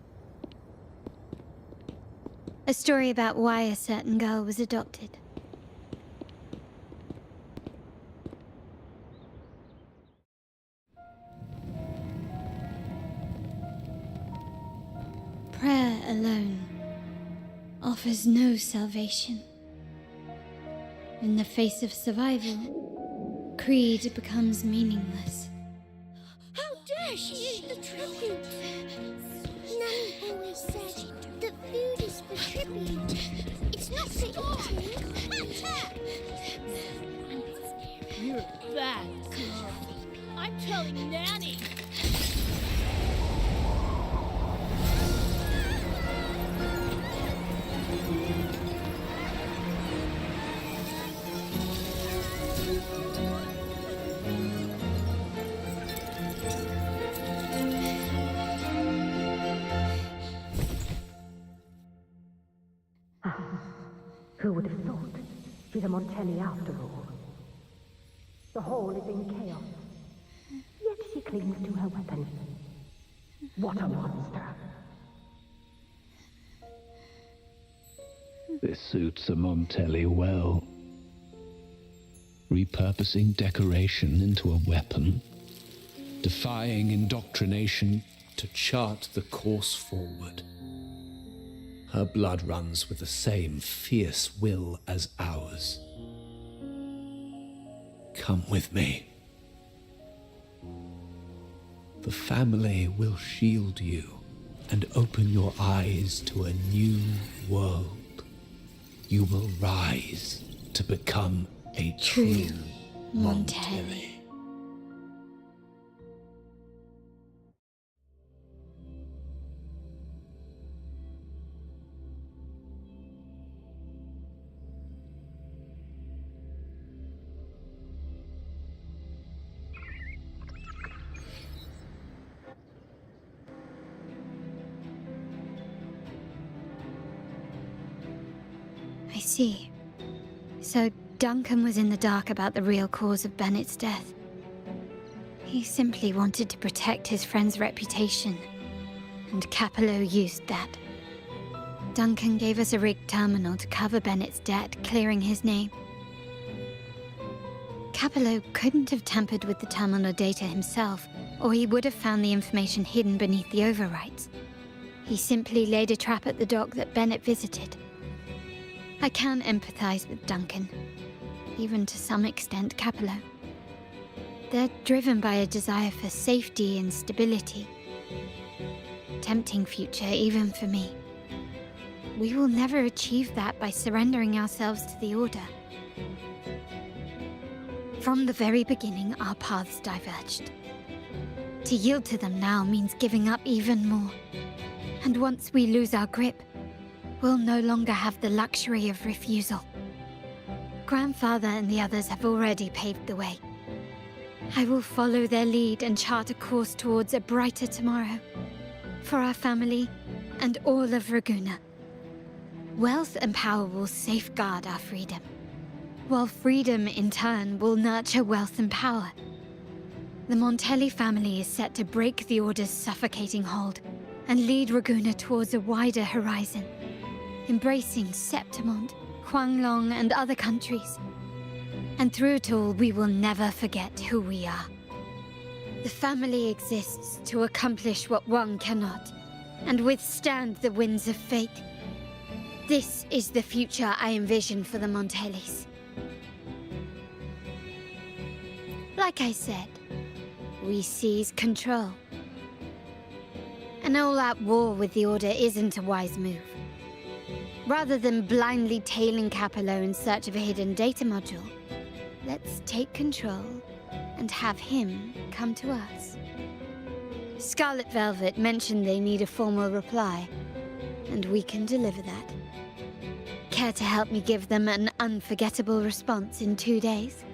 A story about why a certain girl was adopted. Prayer alone offers no salvation. In the face of survival, creed becomes meaningless. How dare she eat the tribute? Nanny always said that food is for tribute. It's not for eating. You're a bad girl. I'm telling Nanny. Who would have thought? She's a Montelli after all. The hall is in chaos. Yet she clings to her weapon. What a monster! This suits a Montelli well. Repurposing decoration into a weapon, defying indoctrination to chart the course forward. Her blood runs with the same fierce will as ours. Come with me. The family will shield you and open your eyes to a new world. You will rise to become a true Montelli. I see. So Duncan was in the dark about the real cause of Bennett's death. He simply wanted to protect his friend's reputation, and Capello used that. Duncan gave us a rigged terminal to cover Bennett's debt, clearing his name. Capello couldn't have tampered with the terminal data himself, or he would have found the information hidden beneath the overwrites. He simply laid a trap at the dock that Bennett visited. I can empathize with Duncan, even to some extent Capello. They're driven by a desire for safety and stability. Tempting future even for me. We will never achieve that by surrendering ourselves to the Order. From the very beginning, our paths diverged. To yield to them now means giving up even more. And once we lose our grip, we'll no longer have the luxury of refusal. Grandfather and the others have already paved the way. I will follow their lead and chart a course towards a brighter tomorrow. For our family and all of Raguna. Wealth and power will safeguard our freedom, while freedom in turn will nurture wealth and power. The Montelli family is set to break the Order's suffocating hold and lead Raguna towards a wider horizon, embracing Septimont, Huanglong, and other countries. And through it all, we will never forget who we are. The family exists to accomplish what one cannot, and withstand the winds of fate. This is the future I envision for the Montellis. Like I said, we seize control. An all-out war with the Order isn't a wise move. Rather than blindly tailing Capello in search of a hidden data module, let's take control and have him come to us. Scarlet Velvet mentioned they need a formal reply, and we can deliver that. Care to help me give them an unforgettable response in 2 days?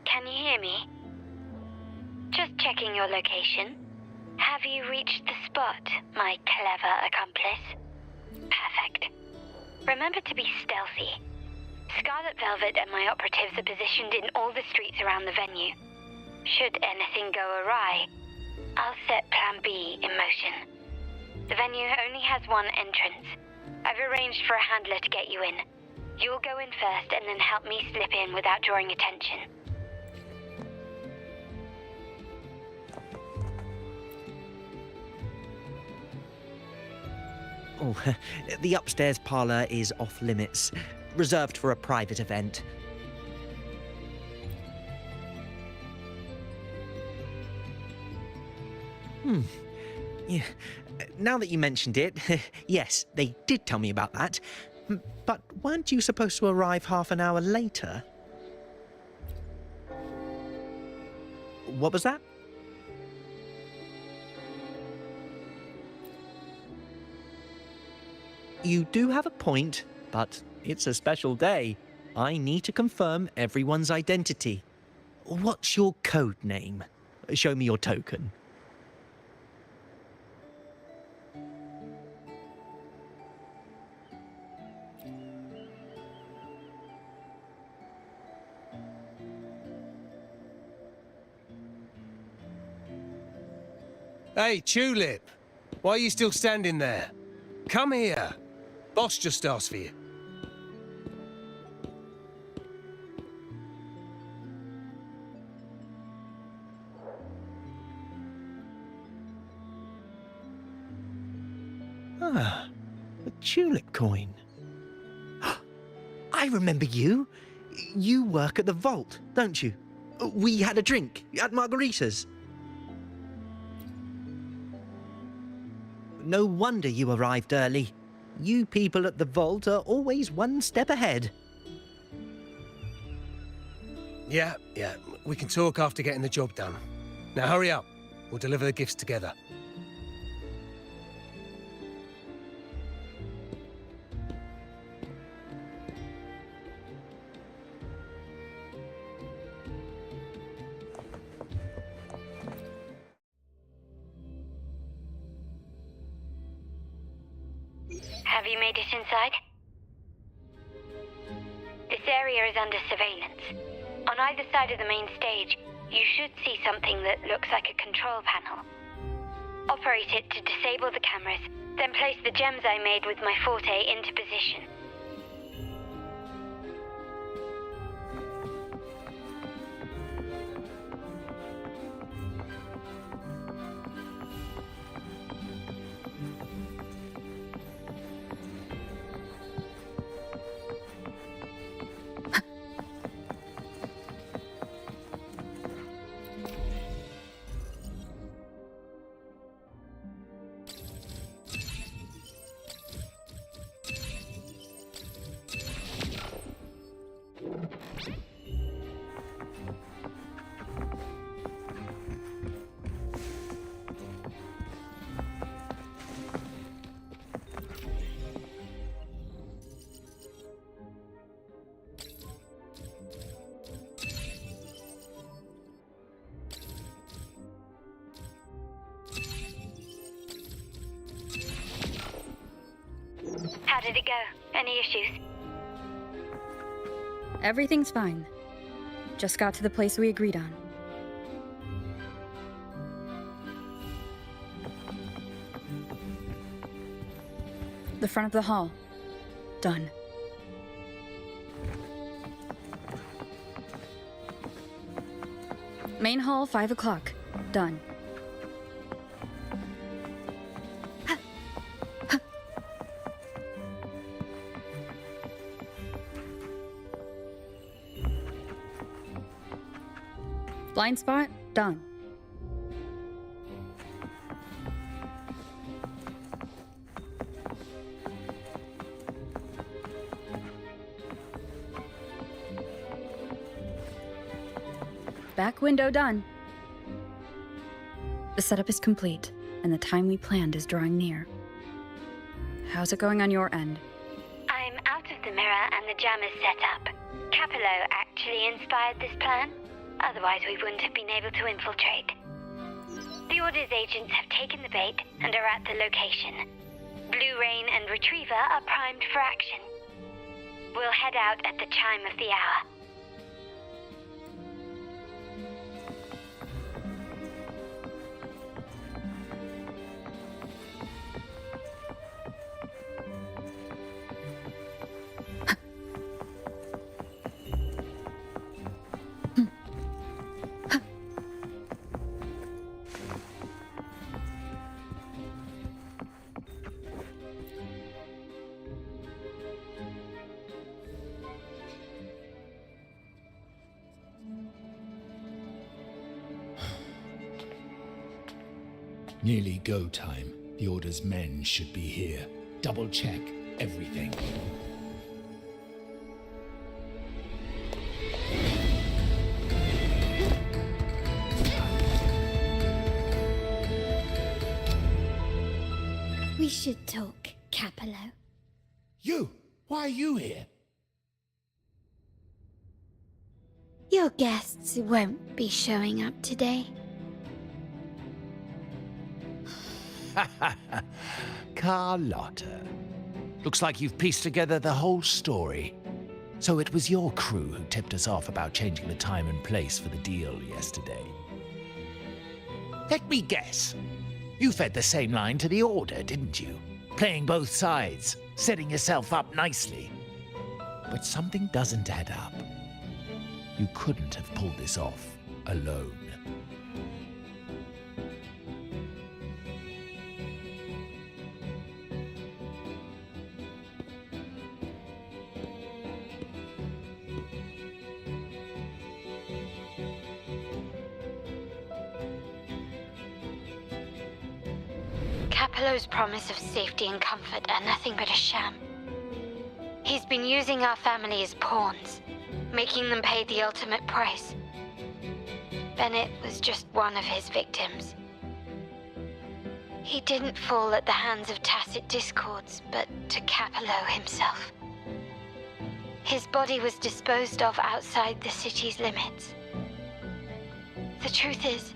Can you hear me? Just checking your location. Have you reached the spot, my clever accomplice? Perfect. Remember to be stealthy. Scarlet Velvet and my operatives are positioned in all the streets around the venue. Should anything go awry, I'll set Plan B in motion. The venue only has one entrance. I've arranged for a handler to get you in. You'll go in first and then help me slip in without drawing attention. Oh, the upstairs parlour is off limits, reserved for a private event. Yeah. Now that you mentioned it, yes, they did tell me about that. But weren't you supposed to arrive half an hour later? What was that? You do have a point, but it's a special day. I need to confirm everyone's identity. What's your code name? Show me your token. Hey, Tulip! Why are you still standing there? Come here. Boss just asked for you. Ah, a tulip coin. I remember you. You work at the vault, don't you? We had a drink at Margarita's. No wonder you arrived early. You people at the vault are always one step ahead. Yeah, we can talk after getting the job done. Now hurry up. We'll deliver the gifts together. Have you made it inside? This area is under surveillance. On either side of the main stage, you should see something that looks like a control panel. Operate it to disable the cameras, then place the gems I made with my forte into position. How did it go? Any issues? Everything's fine. Just got to the place we agreed on. The front of the hall. Done. Main hall, 5 o'clock. Done. Blind spot, done. Back window done. The setup is complete, and the time we planned is drawing near. How's it going on your end? I'm out of the mirror and the jam is set up. Capello actually inspired this plan. Otherwise, we wouldn't have been able to infiltrate. The Order's agents have taken the bait and are at the location. Blue Rain and Retriever are primed for action. We'll head out at the chime of the hour. Nearly go time. The Order's men should be here. Double check everything. We should talk, Capello. You! Why are you here? Your guests won't be showing up today. Carlotta. Looks like you've pieced together the whole story. So it was your crew who tipped us off about changing the time and place for the deal yesterday. Let me guess. You fed the same line to the Order, didn't you? Playing both sides, setting yourself up nicely. But something doesn't add up. You couldn't have pulled this off alone. Capello's promise of safety and comfort are nothing but a sham. He's been using our family as pawns, making them pay the ultimate price. Bennett was just one of his victims. He didn't fall at the hands of tacit discords, but to Capello himself. His body was disposed of outside the city's limits. The truth is,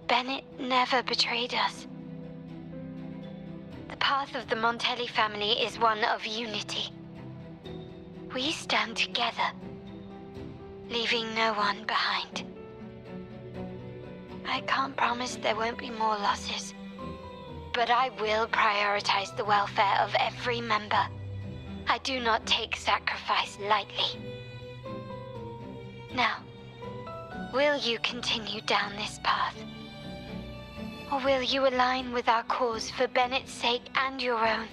Bennett never betrayed us. The path of the Montelli family is one of unity. We stand together, leaving no one behind. I can't promise there won't be more losses, but I will prioritize the welfare of every member. I do not take sacrifice lightly. Now, will you continue down this path? Or will you align with our cause for Bennett's sake and your own?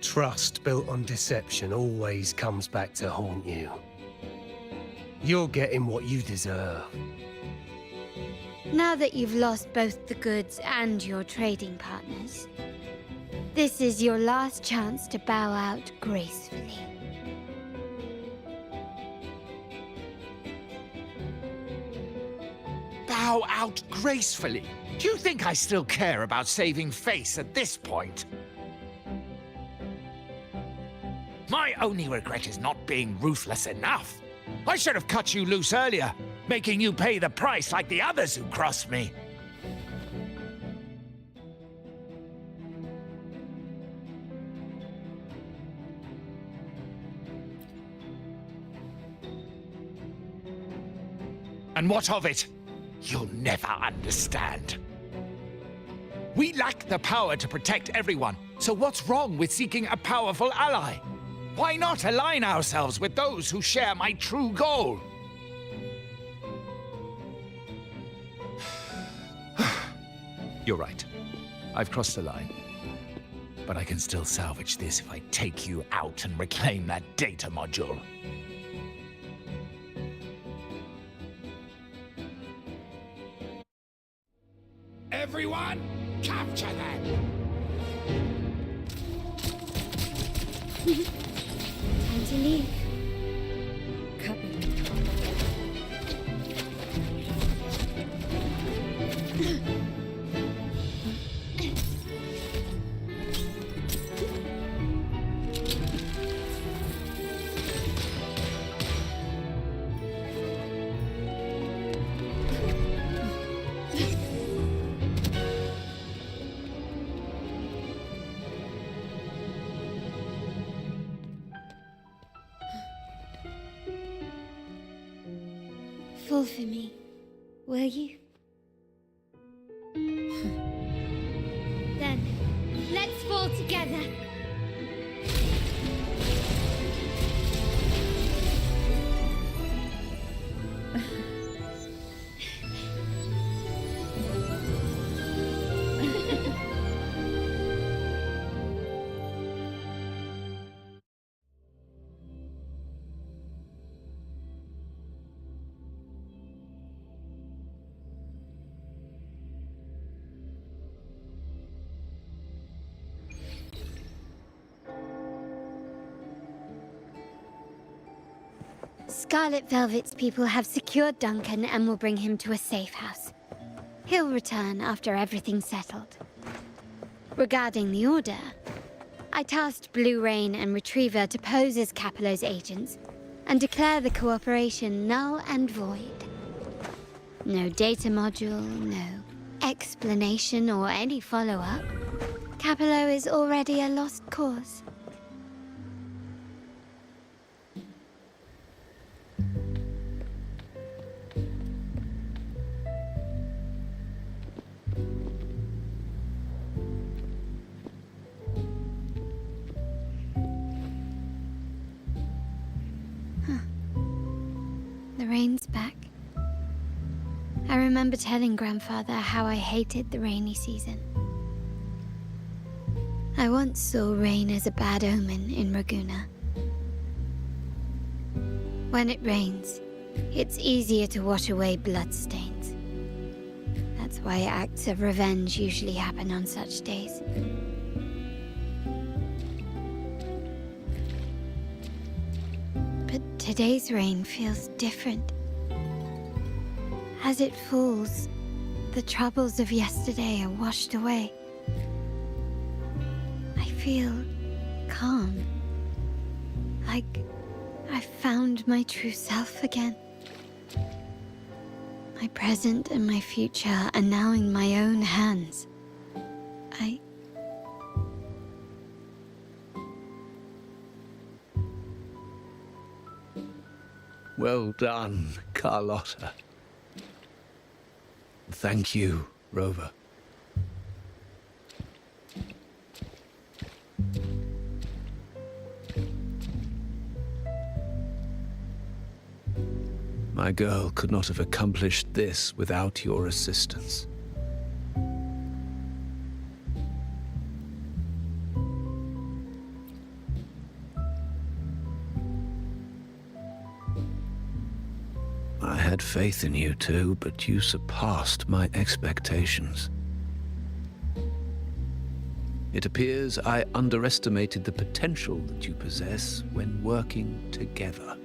Trust built on deception always comes back to haunt you. You're getting what you deserve. Now that you've lost both the goods and your trading partners, this is your last chance to bow out gracefully. Bow out gracefully? Do you think I still care about saving face at this point? My only regret is not being ruthless enough. I should have cut you loose earlier, making you pay the price like the others who crossed me. And what of it? You'll never understand. We lack the power to protect everyone, so what's wrong with seeking a powerful ally? Why not align ourselves with those who share my true goal? You're right. I've crossed the line. But I can still salvage this if I take you out and reclaim that data module. Everyone, capture them! Time to leave. Copy. Fall for me, will you? Then, let's fall together. Scarlet Velvet's people have secured Duncan and will bring him to a safe house. He'll return after everything's settled. Regarding the Order, I tasked Blue Rain and Retriever to pose as Capello's agents and declare the cooperation null and void. No data module, no explanation or any follow-up. Capello is already a lost cause. The rain's back. I remember telling Grandfather how I hated the rainy season. I once saw rain as a bad omen in Raguna. When it rains, it's easier to wash away bloodstains. That's why acts of revenge usually happen on such days. But today's rain feels different. As it falls, the troubles of yesterday are washed away. I feel calm. Like I've found my true self again. My present and my future are now in my own hands. Well done, Carlotta. Thank you, Rover. My girl could not have accomplished this without your assistance. I had faith in you too, but you surpassed my expectations. It appears I underestimated the potential that you possess when working together.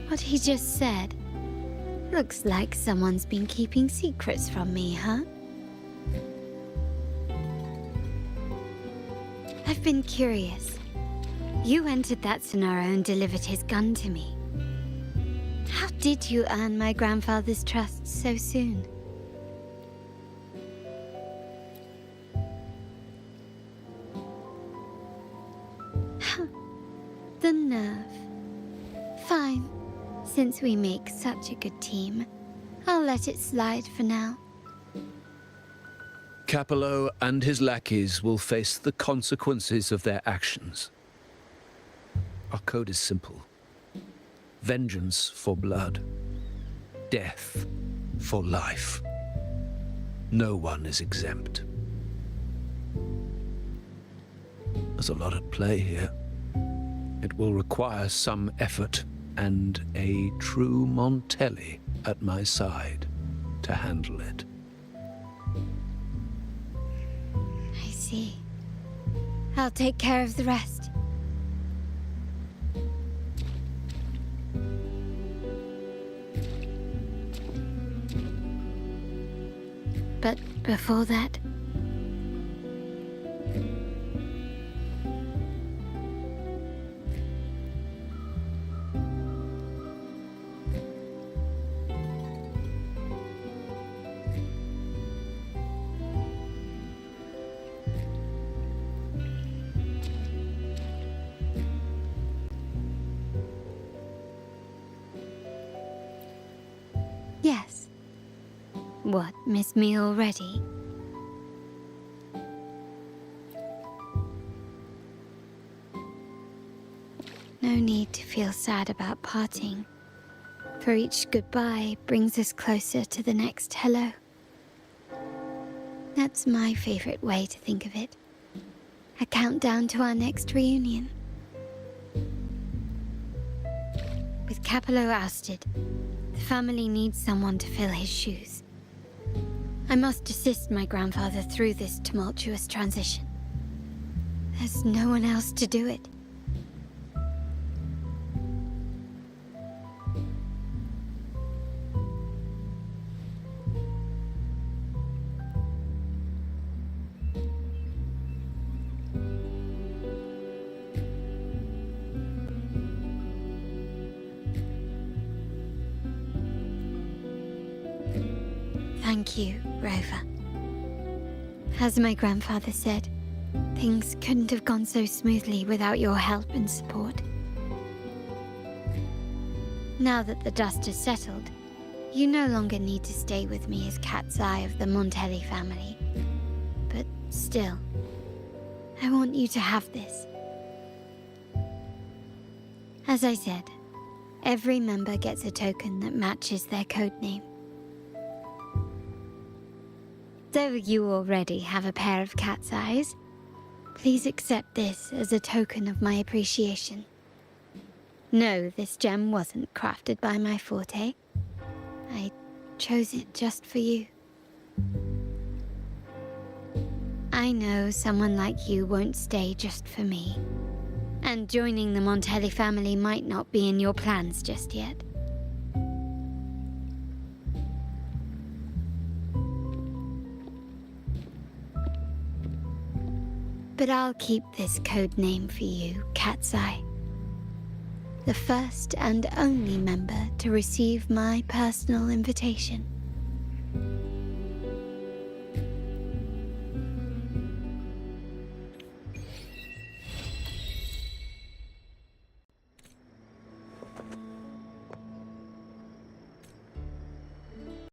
What he just said. Looks like someone's been keeping secrets from me, huh? I've been curious. You entered that scenario and delivered his gun to me. How did you earn my grandfather's trust so soon? The nerve. Fine. Since we make such a good team, I'll let it slide for now. Capello and his lackeys will face the consequences of their actions. Our code is simple. Vengeance for blood. Death for life. No one is exempt. There's a lot at play here. It will require some effort and a true Montelli at my side to handle it. I see. I'll take care of the rest. But before that... Yes. What, miss me already? No need to feel sad about parting, for each goodbye brings us closer to the next hello. That's my favorite way to think of it. A countdown to our next reunion. With Capello ousted, the family needs someone to fill his shoes. I must assist my grandfather through this tumultuous transition. There's no one else to do it. Thank you, Rover. As my grandfather said, things couldn't have gone so smoothly without your help and support. Now that the dust has settled, you no longer need to stay with me as cat's eye of the Montelli family. But still, I want you to have this. As I said, every member gets a token that matches their codename. Though you already have a pair of cat's eyes, please accept this as a token of my appreciation. No, this gem wasn't crafted by my forte. I chose it just for you. I know someone like you won't stay just for me, and joining the Montelli family might not be in your plans just yet. But I'll keep this code name for you, Cat's Eye. The first and only member to receive my personal invitation.